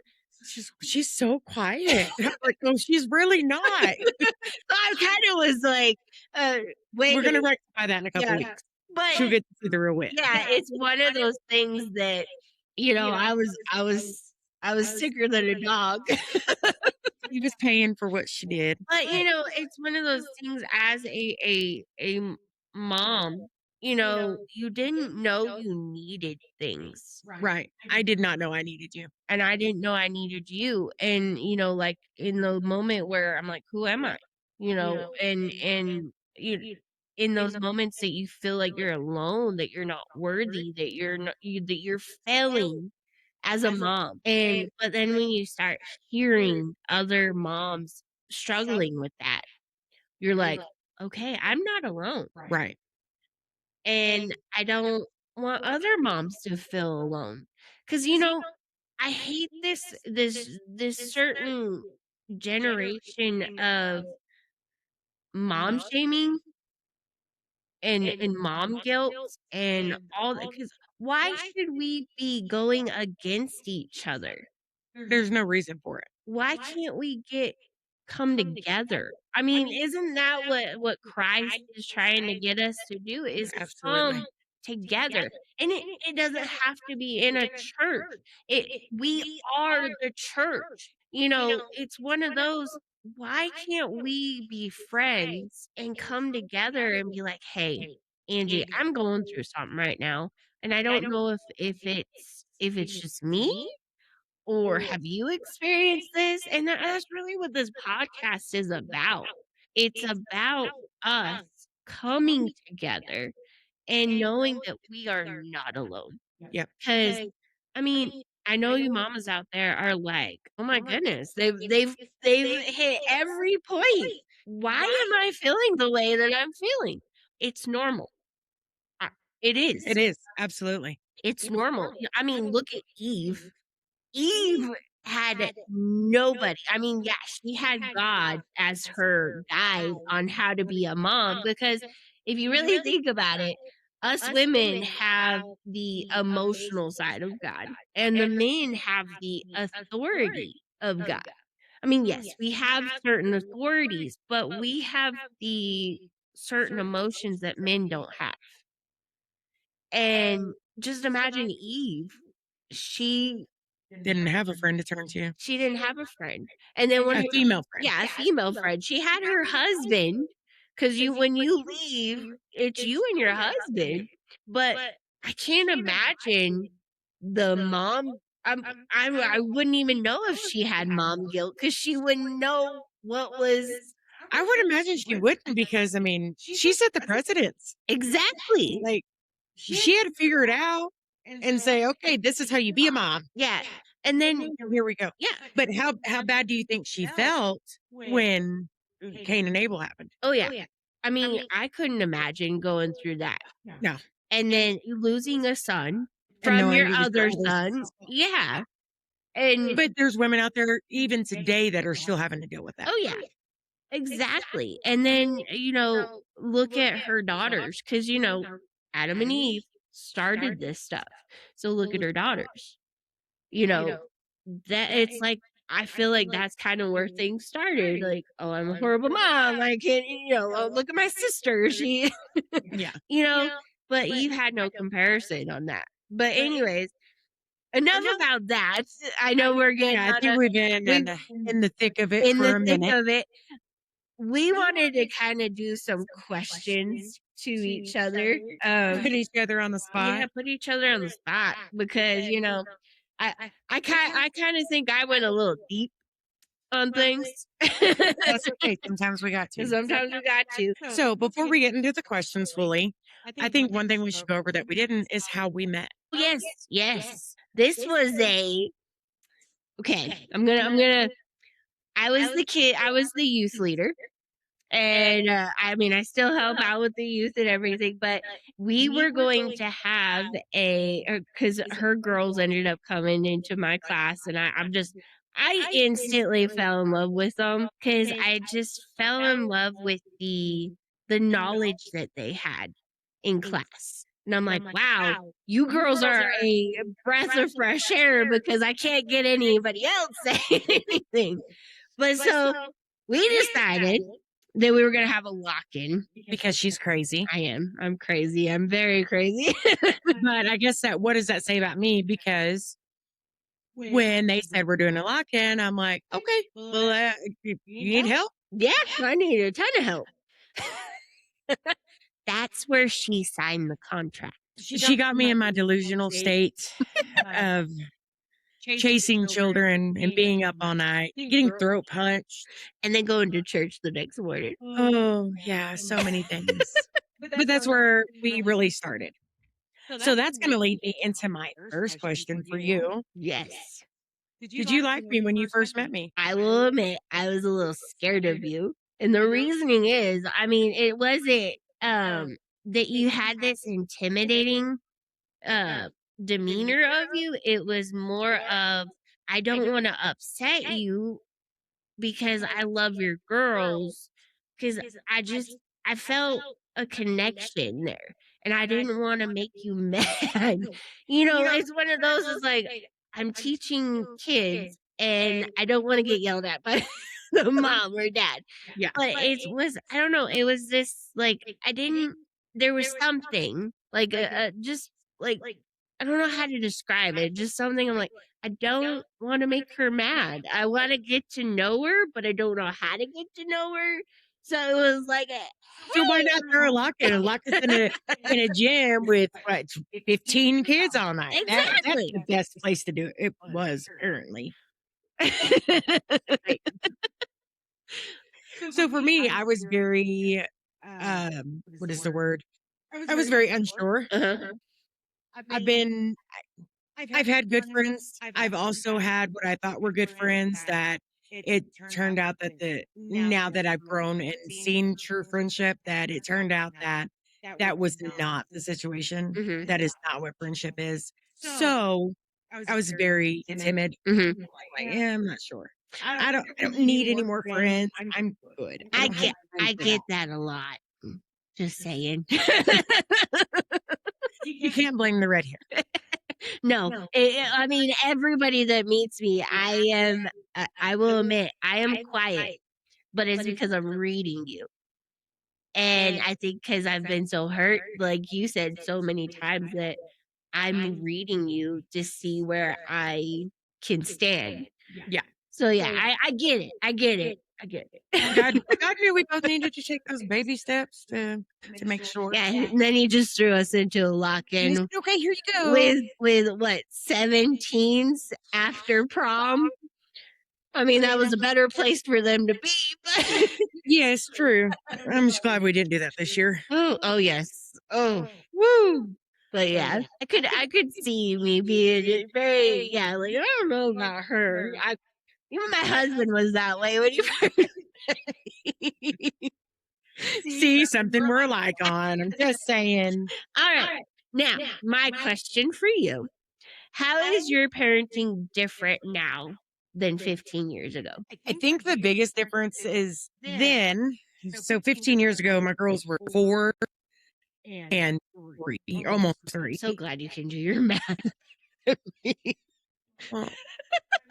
She's so quiet. I'm like, "No, she's really not. So I kinda was like, uh, We're gonna waiting. rectify that in a couple Yeah, weeks. but She'll get to see the real Whit." yeah, it's one of those things that, I was sicker than a dog. He was paying for what she did. But, it's one of those things as a mom, you didn't know you needed things, Right. I did not know I needed you. and I didn't know I needed you, and, like, in the moment where I'm like, "Who am I?" And in those moments that you feel like you're alone, that you're not worthy, that you're failing as a mom, but then when you start hearing other moms struggling with that, you're like, "Okay, I'm not alone." Right. And I don't want other moms to feel alone. Because I hate this certain generation of mom shaming and mom guilt and all that. Because why should we be going against each other? There's no reason for it. Why can't we come together? I mean, isn't that what Christ is trying to get us to do, is Absolutely. come together? And it doesn't have to be in a church. We are the church. It's one of those, why can't we be friends and come together and be like, "Hey, Angie, I'm going through something right now, and I don't know if it's just me, or have you experienced this?" And that's really what this podcast is about. It's about us coming together and knowing that we are not alone. Yep. 'Cause, I mean, I know you mamas out there are like, "Oh my goodness, they've hit every point. Why am I feeling the way that I'm feeling?" It's normal. I it It is. is, absolutely. It's normal. I mean, look at Eve. Eve had nobody. I mean, yeah, she had God as her guide on how to be a mom because if you really think about it, us women have the emotional side of God, and the men have the authority of God. I mean, yes, we have certain authorities, but we have the certain emotions that men don't have. And just imagine Eve. She Didn't have a friend to turn to. She didn't have a friend, and then when A her female friend. yeah, a female friend. She had her husband, because you when you leave, it's you and your husband, but I can't imagine the mom I wouldn't even know if she had mom guilt because she wouldn't know what was I would imagine she wouldn't because, I mean, she set the precedence. exactly. Like, she had to figure it out and say, "Okay, this is how you be a mom." Yeah, and then Here we go. yeah. But how bad do you think she felt when Cain and Abel happened? Oh, yeah. I mean, I couldn't imagine going through that. No, And then losing a son and from knowing your it was your other older son. son. Yeah. And But there's women out there even today that are still having to deal with that. oh, yeah, exactly. And then, look at her daughters because, Adam and Eve started this stuff. So look at her daughters. You know, that it's like, I feel like that's kind of where things started. Like, oh, I'm a horrible mom. I can't, oh, look at my sister. She, Yeah. you know, but Eve had no comparison on that. But, anyways, enough about that. I know we're Yeah, getting I on think a we've been we in the thick of it in for the a thick minute. of it. We wanted to kinda do some questions to each other. Put each other on the Yeah, spot. put each other on the spot because, I I kinda think I went a little deep on things. That's okay. Sometimes we got to. Sometimes we got to. So before we get into the questions fully, I think one thing we should go over that we didn't is how we met. Oh, yes, yes. This was a okay, I'm gonna I was the youth leader. And, I mean, I still help out with the youth and everything, but we were going to have because her girls ended up coming into my class, and I instantly fell in love with them because I just fell in love with the knowledge that they had in class. And I'm like, "Wow, you girls are a breath of fresh air because I can't get anybody else saying anything." But so we decided that we were gonna have a lock-in. Because she's crazy. I am. I'm crazy. I'm very crazy. But I guess that what does that say about me? Because when they said we're doing a lock-in, I'm like, okay, well, you need help? Yeah, I need a ton of help. That's where she signed the contract. She got me in my delusional state of chasing children and being up all night, getting throat punched. And then going to church the next morning. Oh, yeah, so many things. But that's where we really started. So that's going to lead me into my first question for you. Yes. Did you like me when you first met me? I will admit I was a little scared of you. And the reasoning is, I mean, it wasn't that you had this intimidating uh demeanor of you. It was more of I don't want to upset you because I love your girls, because I felt a connection there, and I didn't wanna make you mad. It's one of those, it's like, I'm teaching kids, and I don't wanna get yelled at by the mom or dad. Yeah. But it was I don't know, it was this, like, I didn't there was something, like, just, like, I don't know how to describe it, just something I'm like, I don't wanna make her mad. I wanna get to know her, but I don't know how to get to know her. So it was like a, So why not throw a lock-in and lock us in a gym with what 15 kids all night? That's exactly. the best place to do it. It was apparently. So for me, I was very, what is the word? I was very unsure. Uh-huh. I've been I've had good friends. I've also had what I thought were good friends that it turned out that now that I've grown and seen true friendship, that it turned out that that was not the situation. Mhm. That is not what friendship is. So I was very timid. Mhm. Like, yeah, I'm not sure. I don't need any more friends. I'm good. I don't have time I for that. get that a lot. Just saying. You can't blame the red hair. No, I mean, everybody that meets me, I will admit, I am quiet, but it's because I'm reading you. And I think because 'cause I've been so hurt, like you said so many times, that I'm reading you to see where I can stand. Yeah. So, yeah, I get it. I get it. I get it. God knew we both needed to take those baby steps to make sure. Yeah, and then he just threw us into a And he lock-in said, "Okay, here you go." with what, 17s after prom? I mean, that was a better place for them to be, but Yes, true. I'm just glad we didn't do that this year. oh, yes. Oh, woo. But yeah, I could see me being very yeah, like, I don't know about her. I even my husband was that way when you first See, something we're alike on. I'm just saying. Alright, now, my question for you. How is your parenting different now than 15 years ago? I think the biggest difference is then, so 15 years ago, my girls were 4 and 3, almost I'm 3. so glad you can do your math. Well,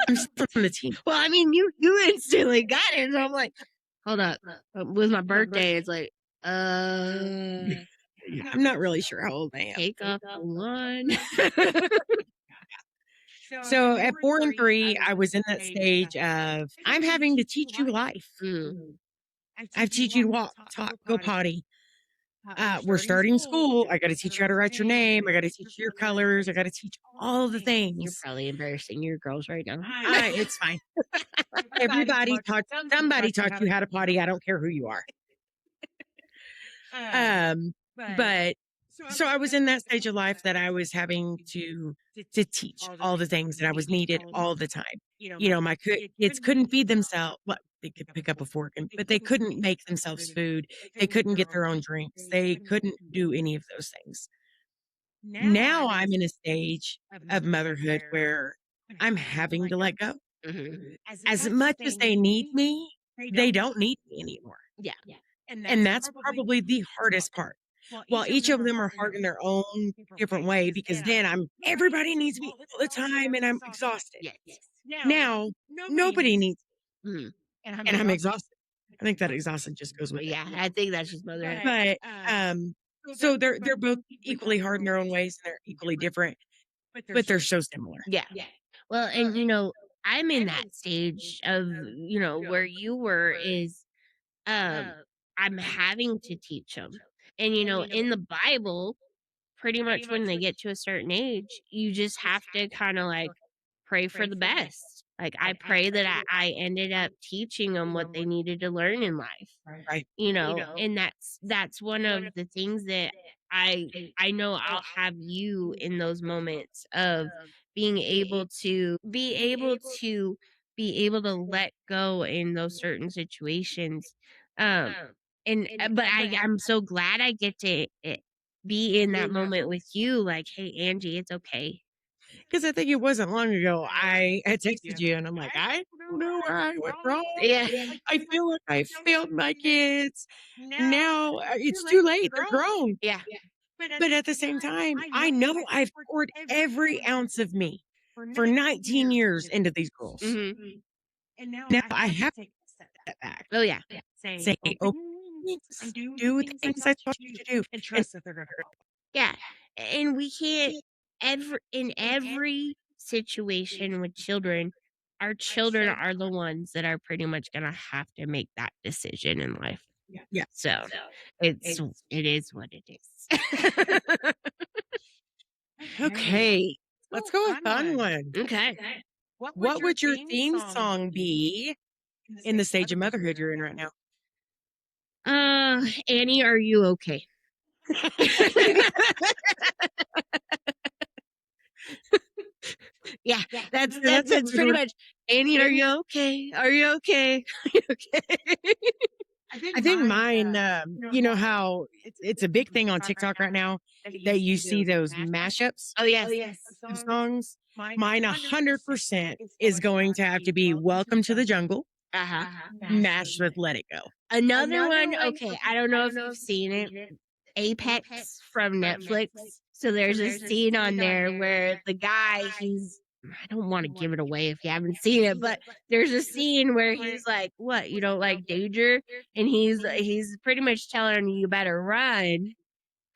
I'm still on the team. Well, I mean, you instantly got it, and I'm like, "Hold up." With my birthday, it's like, Yeah, I'm not really sure how old I am. take off the one. So at 4 and 3, I was in that stage of I'm having to teach you life. Mm, I teach you to walk, talk, go potty. We're starting school. I got to teach you how to write your name. I got to teach you your colors. I got to teach all the you're things. probably embarrassing your girls right now. It's fine. Everybody taught somebody taught you how to potty. I don't care who you are. But so I was in that stage of life that I was having to teach all the things that I was needed all the time. My kids couldn't feed themselves. Well, they could pick up a fork, but they couldn't make themselves food. They couldn't get their own drinks. They couldn't do any of those things. Now I'm in a stage of motherhood where I'm having to let go. Mhm. As much as they need me, they don't need me anymore. Yeah. And that's probably the hardest part. Well, each of them are hard in their own different way because then everybody needs me all the time and I'm exhausted. Yes. Now, nobody needs Mhm. me and I'm exhausted. I think that exhaustion just goes with it. Yeah, I think that's just motherhood. But so they're both equally hard in their own ways and they're equally different, but they're so similar. Yeah. Well, and, I'm in that stage of, where you were is, um, I'm having to teach them. And, in the Bible, pretty much when they get to a certain age, you just have to kinda, like, pray for the best. Like, I pray that I ended up teaching them what they needed to learn in life, Right. and that's one of the things that I know I'll have you in those moments of being able to be able to let go in those certain situations. Um, and but I'm so glad I get to be in that moment with you. Like, hey, Angie, it's okay. Because I think it wasn't long ago, I had texted you and I'm like, I don't know where I went wrong. Yeah, I feel like I failed my kids. Now it's too late. They're grown. yeah, But at the same time, I know I've poured every ounce of me for 19 years into these girls. hmm Now I have to step back, oh yeah, say, okay, thanks, do the things I taught you to do. And yeah. And we can't ever in every situation with children, our children are the ones that are pretty much gonna have to make that decision in life. yeah. So it is what it is. Okay. Let's go a fun one. Okay. What would your theme song be in the stage of motherhood you're in right now? Annie, are you okay? Yeah, that's That's a that's good pretty one. much, "Annie, are you okay? Are you okay? Are you okay?" I think mine, you know how it's a big thing on TikTok right now that you see those mashups Oh, yes. of songs. Mine 100% is going to have to be Welcome to the Jungle, Uh-huh. mashed with Let It Go. Another one, okay, I don't know if you've seen it, Apex from Netflix. So there's a scene on there where the guy, I don't wanna give it away if you haven't seen it, but there's a scene where he's like, "What, you don't like danger?" And he's pretty much telling you, "You better run,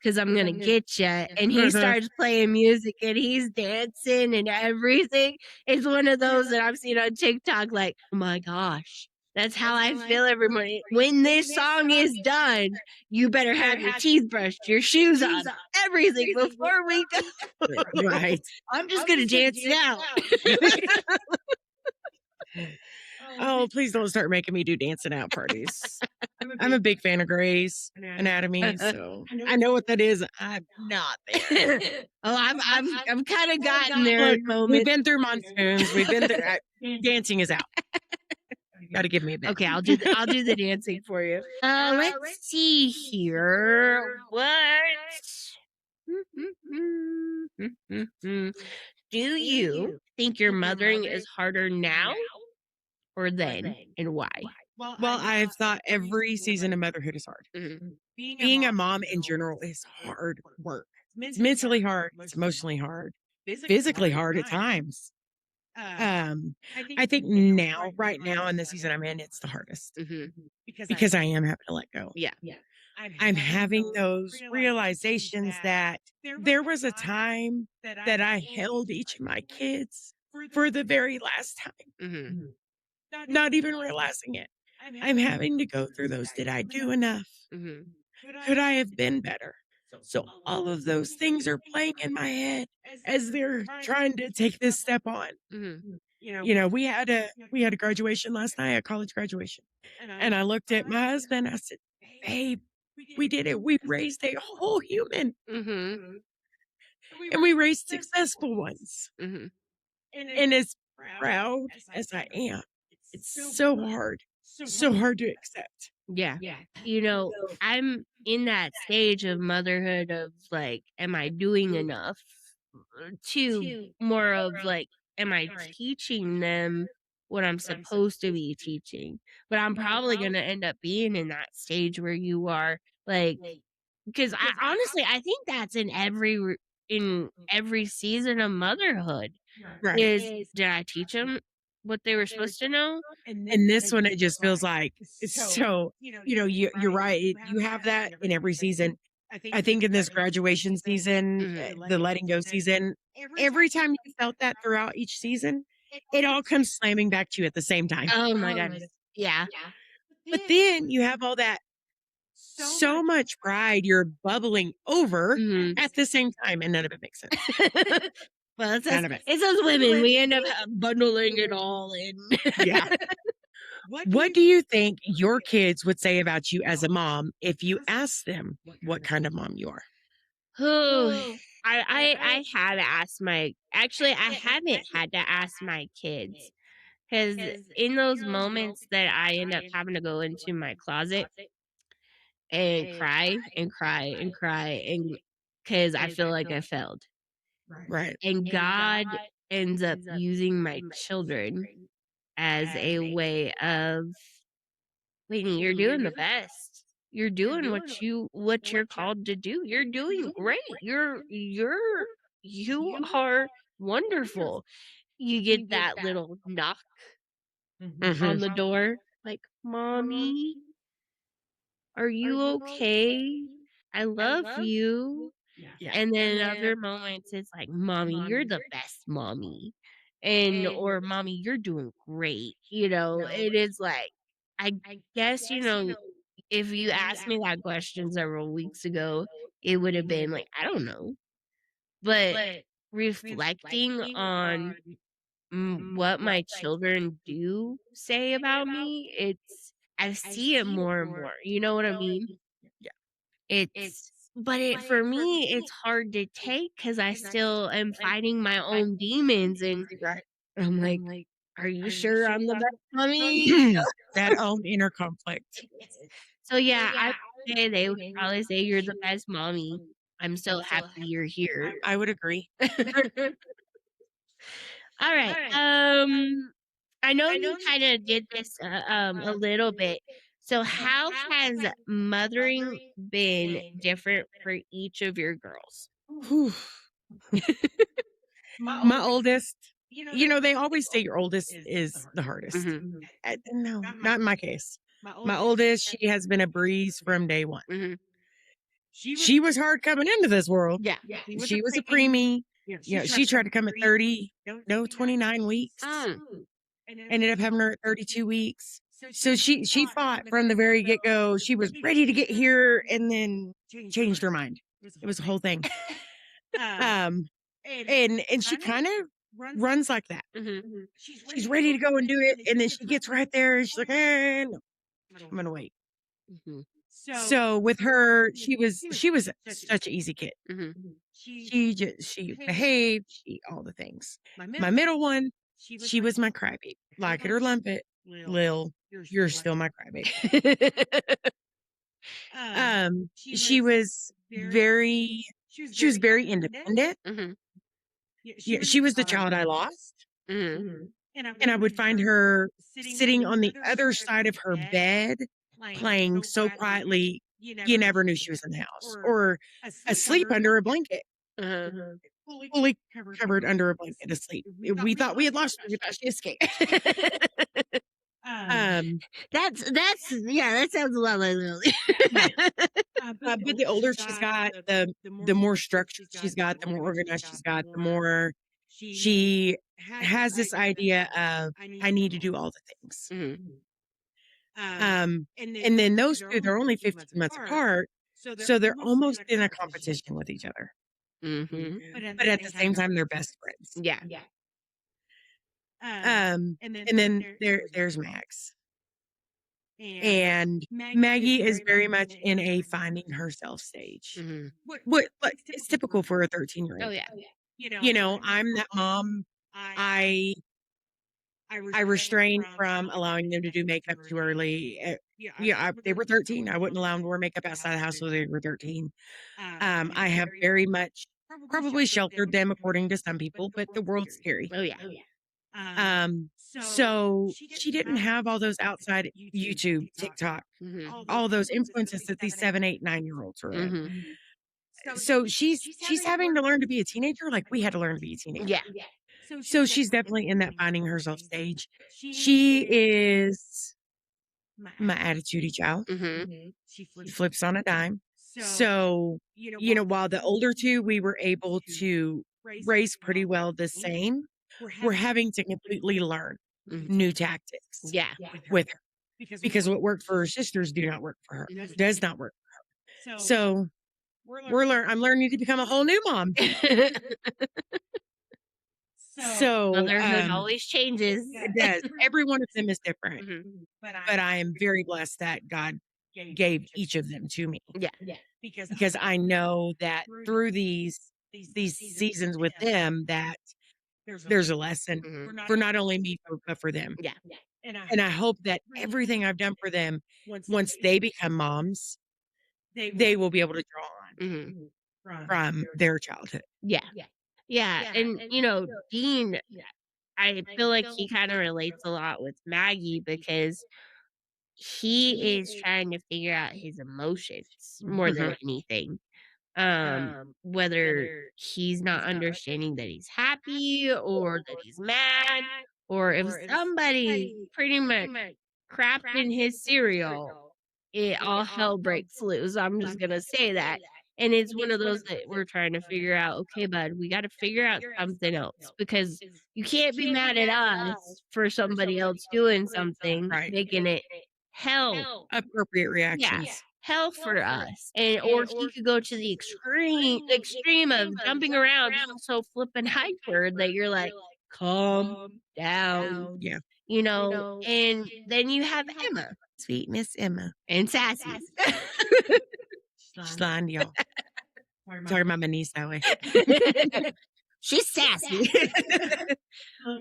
'cause I'm gonna get you." And he Mhm. starts playing music and he's dancing and everything. It's one of those that I've seen on TikTok like, "Oh my gosh, that's how I feel every morning. When this song is done, you better have your teeth brushed, your shoes on, everything before we go. Right. I'm just gonna dance it out." Oh, please don't start making me do dancing out parties. I'm a big fan of Grey's Anatomy, so I know what that is. I'm not there. Oh, I've kinda gotten there Look, in we've moments. been through monsoons. We've been through dancing is out. Gotta give me a bit. Okay, I'll do the dancing for you. Let's see here. What do you think your mothering is harder now or then, and why? Well, I've thought every season of motherhood is hard. Mhm, Being a mom in general is hard work. It's mentally hard, it's emotionally hard, physically hard at times. Um, I think now, right now in the season I'm in, it's the hardest mhm. because I am having to let go. Yeah. I'm having those realizations that there was a time that I held each of my kids for the very last time, Mhm, not even realizing it. I'm having to go through those. Did I do enough? mhm, Could I have been better? So all of those things are playing in my head as they're trying to take this step on. mhm. You know, we had a graduation last night, a college graduation. And I looked at my husband, I said, "Babe, we did it. We raised a whole human Mhm, and we raised successful ones." mhm. And as proud as I am, it's so hard to accept. Yeah. You know, I'm in that stage of motherhood of like, am I doing enough? To more of like, am I teaching them what I'm supposed to be teaching? But I'm probably going to end up being in that stage where you are like, because I honestly, I think that's in in every season of motherhood Right. is, did I teach them what they were supposed to know? And this one, it just feels like it's so, you're right. You have that in every season. I think in this graduation season, Mhm. the letting go season, every time you felt that throughout each season, it all comes slamming back to you at the same time. Oh my goodness. Yeah. But then you have all that so much pride, you're bubbling over Mhm. at the same time, and none of it makes sense. Well, None of it. it's us women, we end up bundling it all in. Yeah. What do you think your kids would say about you as a mom if you asked them what kind of mom you are? Whew. I had asked my actually, I haven't had to ask my kids because in those moments that I end up having to go into my closet and cry and cry and cry and because I feel like I failed. Right. And God ends up using my children as a way of, Whitney, you're doing the best. You're doing what you're called to do. You're doing great. You are wonderful. You get that little knock Mhm. on the door, like, "Mommy, are you okay? I love you." Yeah. And then in other moments, it's like, "Mommy, you're the best mommy." And or, "Mommy, you're doing great." It is like, I guess, if you asked me that question several weeks ago, it would have been like, I don't know. But reflecting on what my children do say about me, I see it more and more, you know what I mean? Yeah. It's but it for me, it's hard to take because I still am fighting my own demons, and Right. I'm like, "Are you sure I'm the best mommy?" That own inner conflict. So, yeah, I would say they would probably say you're the best mommy. I'm so happy you're here. I would agree. Alright, I know you kinda did this, a little bit. So how has mothering been different for each of your girls? Whew. My oldest, they always say your oldest is the hardest. Mhm, No, not in my case. My oldest, she has been a breeze from day one. mhm. She was hard coming into this world. Yeah. She was a preemie. She tried to come at 30, no, 29 weeks. Mm, Ended up having her at 32 weeks. So she fought from the very get-go. She was ready to get here and then changed her mind. It was a whole thing. Um, and she kind of runs like that. mhm, She's ready to go and do it, and then she gets right there and she's like, no, I'm gonna wait. mhm, So with her, she was such an easy kid. mhm. She behaved, she all the things. My middle one, she was my crybaby. Like it or lump it, Lil, you're still my crybaby. She was very independent. Mhm, Yeah, she was the child I lost, mhm. and I would find her sitting on the other side of her bed, playing so quietly, you never knew she was in the house, or asleep under a blanket. Uh-huh. Fully covered under a blanket asleep. We thought we had lost her. We thought she escaped. Um, That's yeah, that sounds a lot like Lily. but the older she's got, the more structure she's got, the more organized she's got, the more she has this idea of I need to do all the things. Mhm, And then those 2, they're only 15 months apart, so they're almost in a competition with each other. mhm. But at the same time, they're best friends. Yeah. And then there's Max. And Maggie is very much in a finding herself stage. Mhm. What it's typical for a Oh, 13-year-old. yeah. I'm that mom. I I restrained from allowing them to do makeup too early. They were 13. I wouldn't allow them to wear makeup outside the house till they were 13. I have very much probably sheltered them according to some people, but the world's scary. Oh, yeah. So she didn't have all those outside YouTube, TikTok, Mhm, all those influences that these 7, 8, 9-year-olds are in. mhm. So she's having to learn to be a teenager like we had to learn to be a teenager. Yeah. So she's definitely in that finding herself stage. She is my attitudey child. Mhm. She flips on a dime. So, while the older 2, we were able to raise pretty well the same, we're having to completely learn Mhm. new tactics Yeah. with her because what worked for her sisters do not work for her, does not work. So I'm learning to become a whole new mom. So, Motherhood always changes. it does. Every one of them is different, Mhm. but I am very blessed that God gave each of them to me Yeah. because I know that through these seasons with them that there's a lesson Mhm. for not only me, but for them. Yeah. And I hope that everything I've done for them, once they become moms, they will be able to draw on Mhm. from their childhood. Yeah. Yeah, and, Dean, I feel like he kinda relates a lot with Maggie because he is trying to figure out his emotions more than Mhm. anything. Whether he's not understanding that he's happy or that he's mad, or if somebody pretty much crapped in his cereal, it all hell breaks loose. I'm just gonna say that. And it's one of those that we're trying to figure out, okay, bud, we gotta figure out something else because you can't be mad at us for somebody else doing something, Right. making it hell. Appropriate Yeah, reactions. hell for us, and or he could go to the extreme of jumping around, being so flippin' hyper that you're like, "Calm down." Yeah. and then you have Emma Sweet Miss Emma. and Sassy. She's lying to y'all. Talking about my niece that way. She's sassy.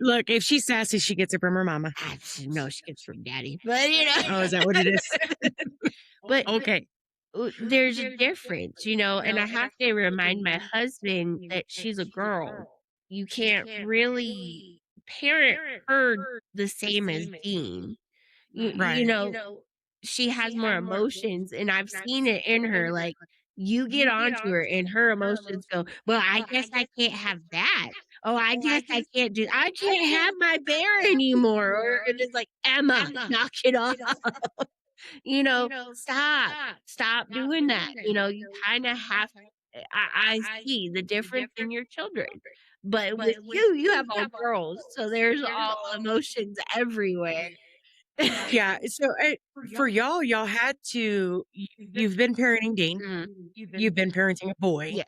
Look, if she's sassy, she gets it from her mama. No, she gets from daddy, but, Oh, is that what it is? but Okay. there's a difference, and I have to remind my husband that she's a girl. You can't really parent her the same as Dean. You Right. know, she has more emotions, and I've seen it in her, like, you get onto her and her emotions go, "Well, I guess I can't have that. Oh, I guess I can't have my bear anymore," or and it's like, "Emma, knock it off." Stop doing that. You kinda have I see the difference in your children, but with you, you have all girls, so there's all emotions everywhere. Yeah. So for y'all, y'all had to, you've been parenting Dean, Mhm. you've been parenting a boy, Yes.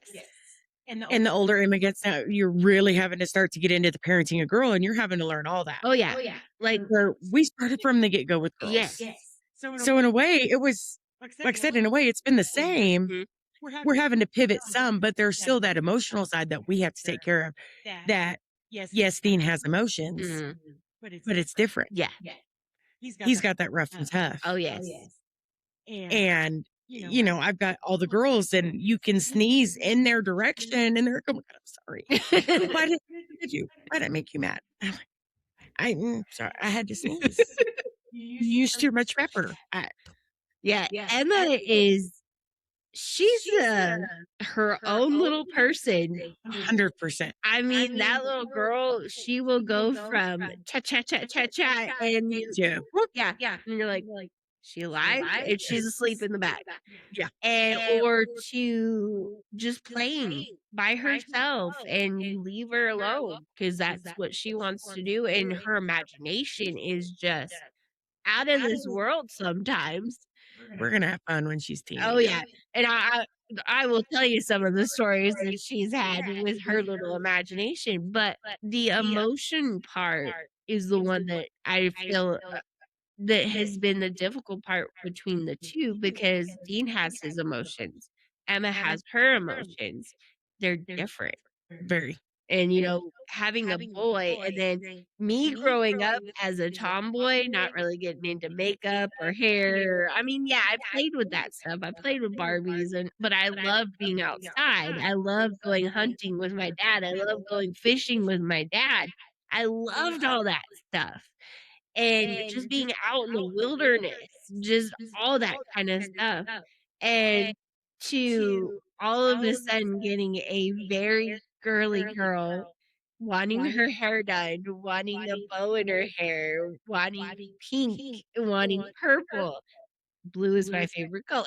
and the older Emma gets now, you're really having to start to get into the parenting a girl, and you're having to learn all that. Oh, yeah. Like, Where we started from the get go with girls. yes. So in a way, it was, like I said, in a way, it's been the same. Mhm. We're having to pivot some, but there's still that emotional side that we have to take care of. That, yes, Dean has emotions, Mhm. but it's different. Yeah. He's got that rough and tough. Oh, yes. And, I've got all the girls, and you can sneeze in their direction, and they're going, I'm sorry. Why did you? Why did I make you mad? I'm like, sorry. I had to sneeze. You used too much pepper. Yeah, Emma she's her own little person. 100%. I mean, that little girl, she will go from cha cha cha cha cha, and Yeah. yeah, and you're like, "She alive?" And she's asleep in the back. Yeah. And or to just playing by herself, and you leave her alone because that's what she wants to do, and her imagination is just out of this world sometimes. We're going to have fun when she's Oh, teenage. yeah, and I will tell you some of the stories that she's had with her little imagination, but the emotion part is the one that I feel, that has been the difficult part between the 2 because Dean has his emotions, Emma has her emotions. They're different. Very. And, having a boy and then me growing up as a tomboy, not really getting into makeup or hair. I mean, yeah, I played with that stuff. I played with Barbies but I loved being outside. I loved going hunting with my dad. I loved going fishing with my dad. I loved all that stuff. And just being out in the wilderness, just all that kind of stuff. And to all of a sudden getting a very girly girl wanting her hair done, wanting a bow in her hair, wanting pink, wanting purple. Blue is my favorite color.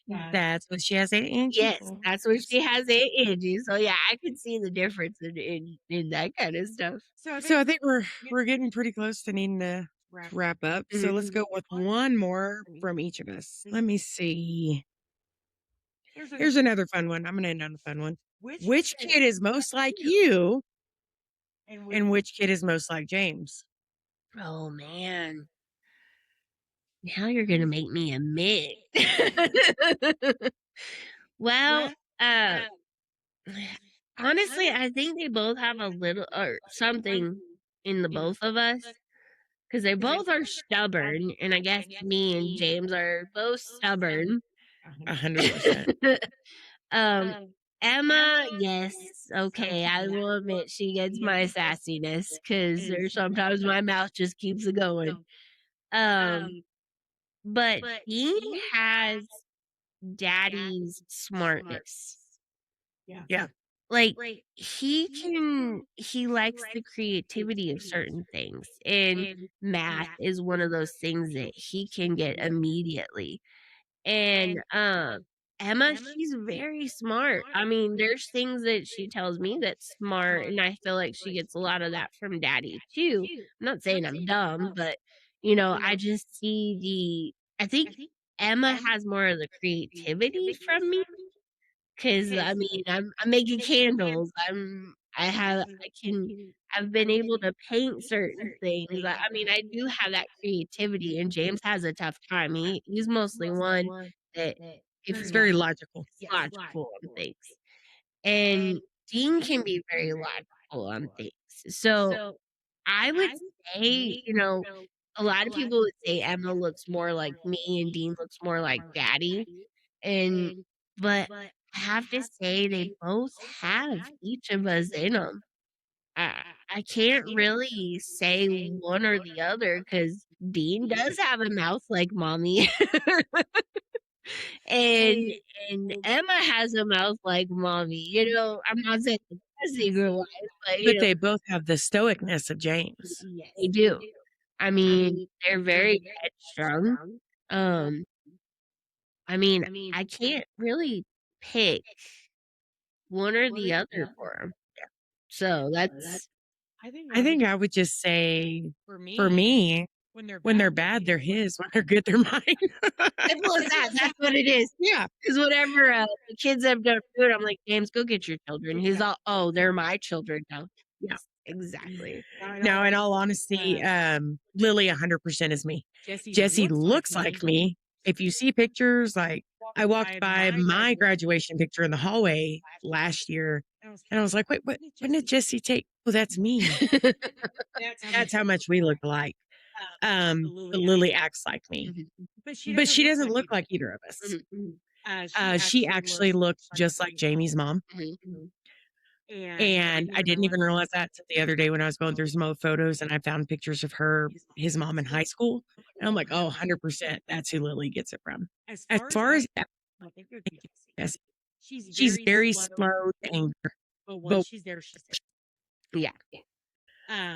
That's what she has at Angie Yes, for. that's what she has Aunt Angie. So yeah, I can see the difference in that kind of stuff. So I think we're getting pretty close to needing to wrap up. So Mhm. let's go with one more from each of us. Let me see. Here's another fun one. I'm going to end on a fun one. Which kid is most like you, and which kid is most like James? Oh man. Now you're gonna make me admit. Well, uh, honestly, I think they both have a little or something in the both of us because they both are stubborn, and I guess me and James are both stubborn. 100%. Um, Emma, yes, okay, I will admit she gets my sassiness because there's sometimes my mouth just keeps it going. Um, but Dean has daddy's smartness. Yeah. Like, he likes the creativity of certain things, and math is one of those things that he can get immediately. And, Emma, she's very smart. I mean, there's things that she tells me that's smart, and I feel like she gets a lot of that from daddy too. I'm not saying I'm dumb, but, I just see I think Emma has more of the creativity from me. 'Cause, I mean, I'm making candles, I've been able to paint certain things. I mean, I do have that creativity, and James has a tough time. He's mostly one that if It's you're very logical. logical on things. And Dean can be very logical on things. So I would say, a lot of people would say Emma looks more like me and Dean looks more like daddy. And but I have to say they both have each of us in them. I can't really say one or the other because Dean does have a mouth like mommy. And and Emma has a mouth like mommy, I'm not saying the best secret life, but, But they both have the stoicness of James. they do. I mean, they're very headstrong. Um, I mean, I can't really pick one or the other for 'em. So that's I think I would just say, for me, when they're bad, they're his. When they're good, they're mine. simple as that, that's what it is. Yeah. 'Cause whenever, the kids have done food, I'm like, "James, go get your children." He's all, "Oh, they're my children now." Yeah. Yes, exactly. Now, in all honesty, Lily 100% is me. Jesse looks like me. If you see pictures, like I walked by my graduation picture in the hallway last year, and I was like, "Wait, when did Jesse take?" "Oh, that's me." That's how much we look alike. But Lily acts like me, Mhm, but she doesn't look like either of us. mhm, mhm, She actually looks just like Jamie's mom. mhm. And I didn't even realize that till the other day when I was going through some old photos and I found pictures of her, his mom in high school. And I'm like, oh, 100%. That's who Lily gets it from. As far as that, yes, she's very slow to anger, but Yeah.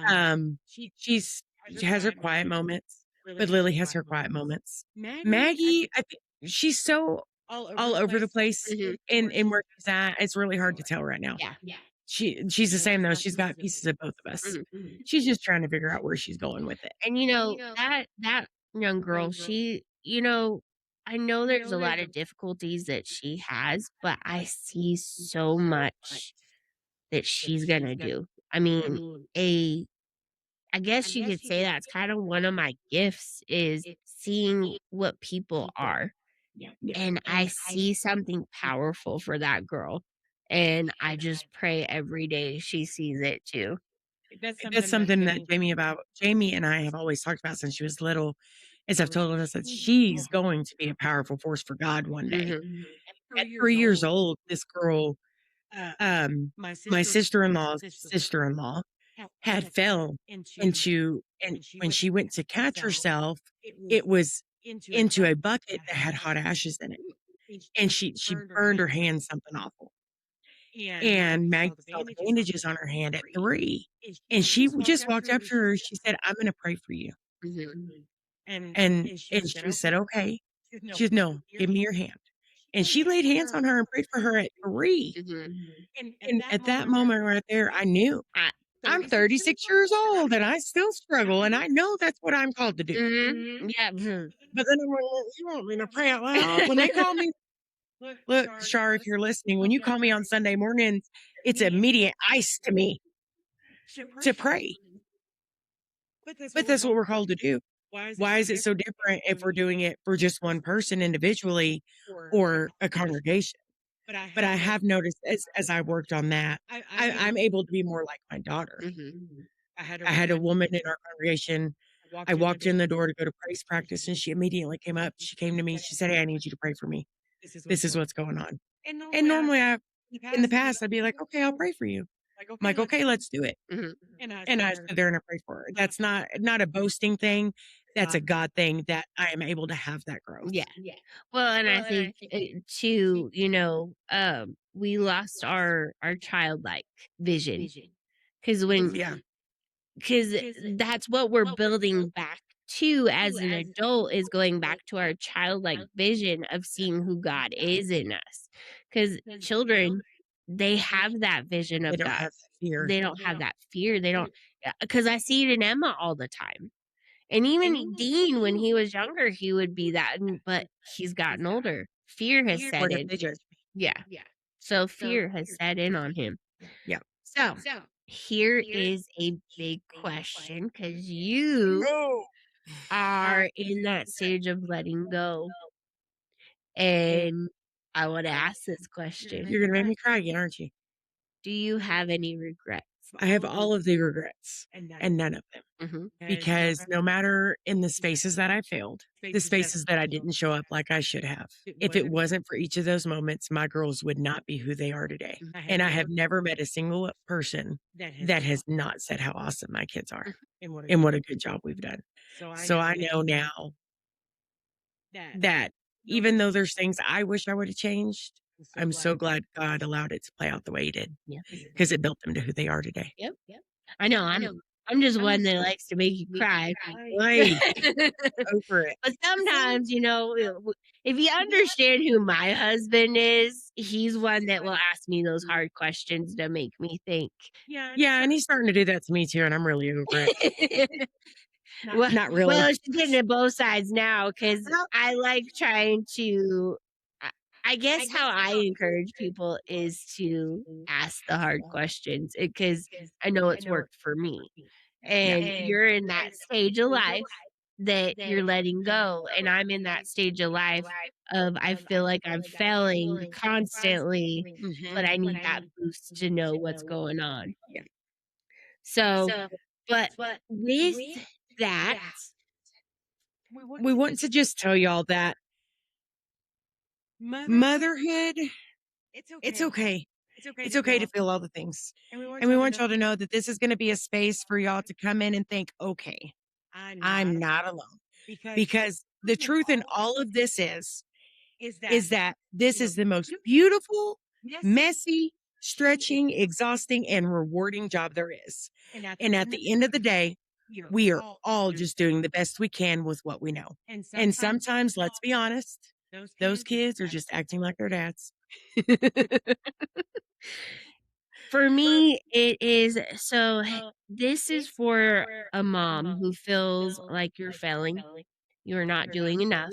um, she's she has her quiet moments, but Lily has her quiet moments. Maggie, I think she's so all over the place Mhm. in where she's at. It's really hard to tell right now. Yeah. She's the same though, she's got pieces of both of us. Mhm. She's just trying to figure out where she's going with it. And, that young girl, I know there's a lot of difficulties that she has, but I see so much that she's gonna do. I mean, a I guess you could say that's kind of one of my gifts is seeing what people are. Yeah. And I see something powerful for that girl. And I just pray every day she sees it too. That's something that Jamie and I have always talked about since she was little, is I've told us that she's going to be a powerful force for God one day. Mhm. At 3 years old, this girl, um, my sister-in-law's sister-in-law had fell and when she went to catch herself, it was into a bucket that had hot ashes in it, and she burned her hand something awful, and Maggie saw the bandages on her hand at 3, and she just walked up to her, she said, "I'm gonna pray for you," Mhm. and she said, "Okay." She said, "No, give me your hand," and she laid hands on her and prayed for her at 3, Mhm. and at that moment right there, I knew. I I'm 36 years old and I still struggle, and I know that's what I'm called to do. Mhm. Yeah. Mhm. But then I'm like, "Well, you want me to pray out loud?" When they call me, look, Shar, if you're listening, when you call me on Sunday mornings, it's immediate ice to me to pray. But that's what we're called to do. Why is it so different if we're doing it for just one person individually or a congregation? But I have noticed as I worked on that, I'm able to be more like my daughter. Mhm. I had a woman in our congregation. I walked in the door to go to praise practice, and she immediately came up. She came to me. She said, "Hey, I need you to pray for me. This is what's going on." And normally, in the past, I'd be like, "Okay, I'll pray for you." I'm like, "Okay, let's do it." Mhm. And I stood there and I prayed for her. That's not a boasting thing. That's a God thing that I am able to have that growth. Yeah. Well, and I think, too, we lost our childlike vision because Yeah. 'cause that's what we're building back to as an adult is going back to our childlike vision of seeing who God is in us. Because children, they have that vision They of don't God. have that fear. They don't have that fear. They don't, because I see it in Emma all the time. And even Dean, when he was younger, he would be that, but he's gotten older. Fear has What set if in. they judge me? Yeah. So fear has set in on him. Yeah. So, here is a big question because you Oh, are in that stage of letting go. And I want to ask this question. you're gonna make me cry again, aren't you? Do you have any regrets? I have all of the regrets and none of them. Mhm. Because no matter in the spaces that I failed, the spaces that I didn't show up like I should have, if it wasn't for each of those moments, my girls would not be who they are today. And I have never met a single person that has not said how awesome my kids are and what a good job we've done. So I know now that even though there's things I wish I would have changed, I'm so glad God allowed it to play out the way He did Yeah. because it built them to who they are today. Yep. I know I'm just one that likes to make you cry. Right. Over it. But sometimes, if you understand who my husband is, he's one that will ask me those hard questions to make me think. Yeah, and he's starting to do that to me too, and I'm really over it. Well Not really. well, she's getting it both sides now because I like trying to I I guess how I encourage people is to ask the hard questions, because I know it's worked for me. Yeah. And you're in that stage of life that you're letting go, and I'm in that stage of life of I feel like I'm failing constantly, Mhm. but I need that boost to know what's going on. Yeah. So, but with that, We want to just tell y'all that motherhood, it's okay. It's okay to feel all the things. And we want y'all to know that this is gonna be a space for y'all to come in and think, "Okay, I'm not alone." Because the truth in all of this is that this is the most beautiful, messy, stretching, exhausting, and rewarding job there is. And at the end of the day, we are all just doing the best we can with what we know. And sometimes, let's be honest, those kids are just acting like their dads. for me, it is so this is for a mom who feels like you're failing, you're not doing enough,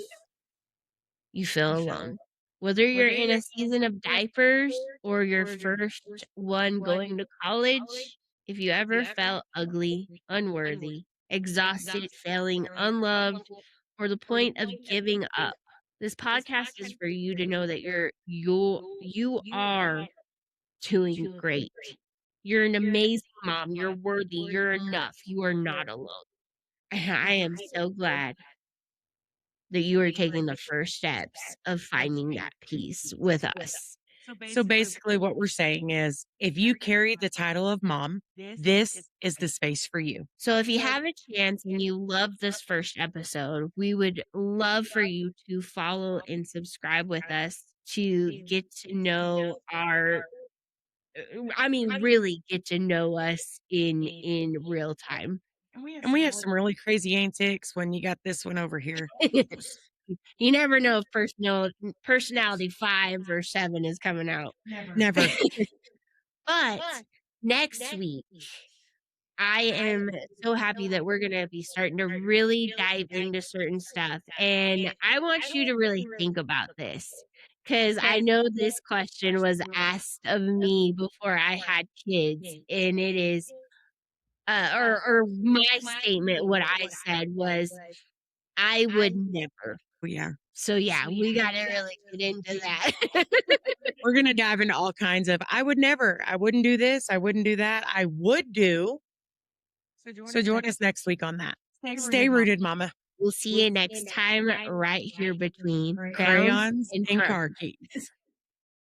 you feel alone. Whether you're in a season of diapers or your first one going to college, if you ever felt ugly, unworthy, exhausted, failing, unloved, or the point of giving up, this podcast is for you to know that you are doing great. You're an amazing mom. You're worthy. You're enough. You are not alone. I am so glad that you are taking the first steps of finding that peace with us. So basically, what we're saying is if you carry the title of mom, this is the space for you. So, if you have a chance and you love this first episode, we would love for you to follow and subscribe with us to get to know really get to know us in real time. And we have some really crazy antics when you got this one over here. You never know if personality 5 or 7 is coming out. Never. But next week, I am so happy that we're gonna be starting to really dive into certain stuff, and I want you to really think about this, because I know this question was asked of me before I had kids, and it is, or my statement, what I said was, "I would never." Oh, yeah. So, yeah, we gotta really get into that. We're going to dive into all kinds of I would never, I wouldn't do this, I wouldn't do that, I would do. So join us next week on that. Stay rooted, mama. We'll see you next time right here between crowns Crayons and and car car keys.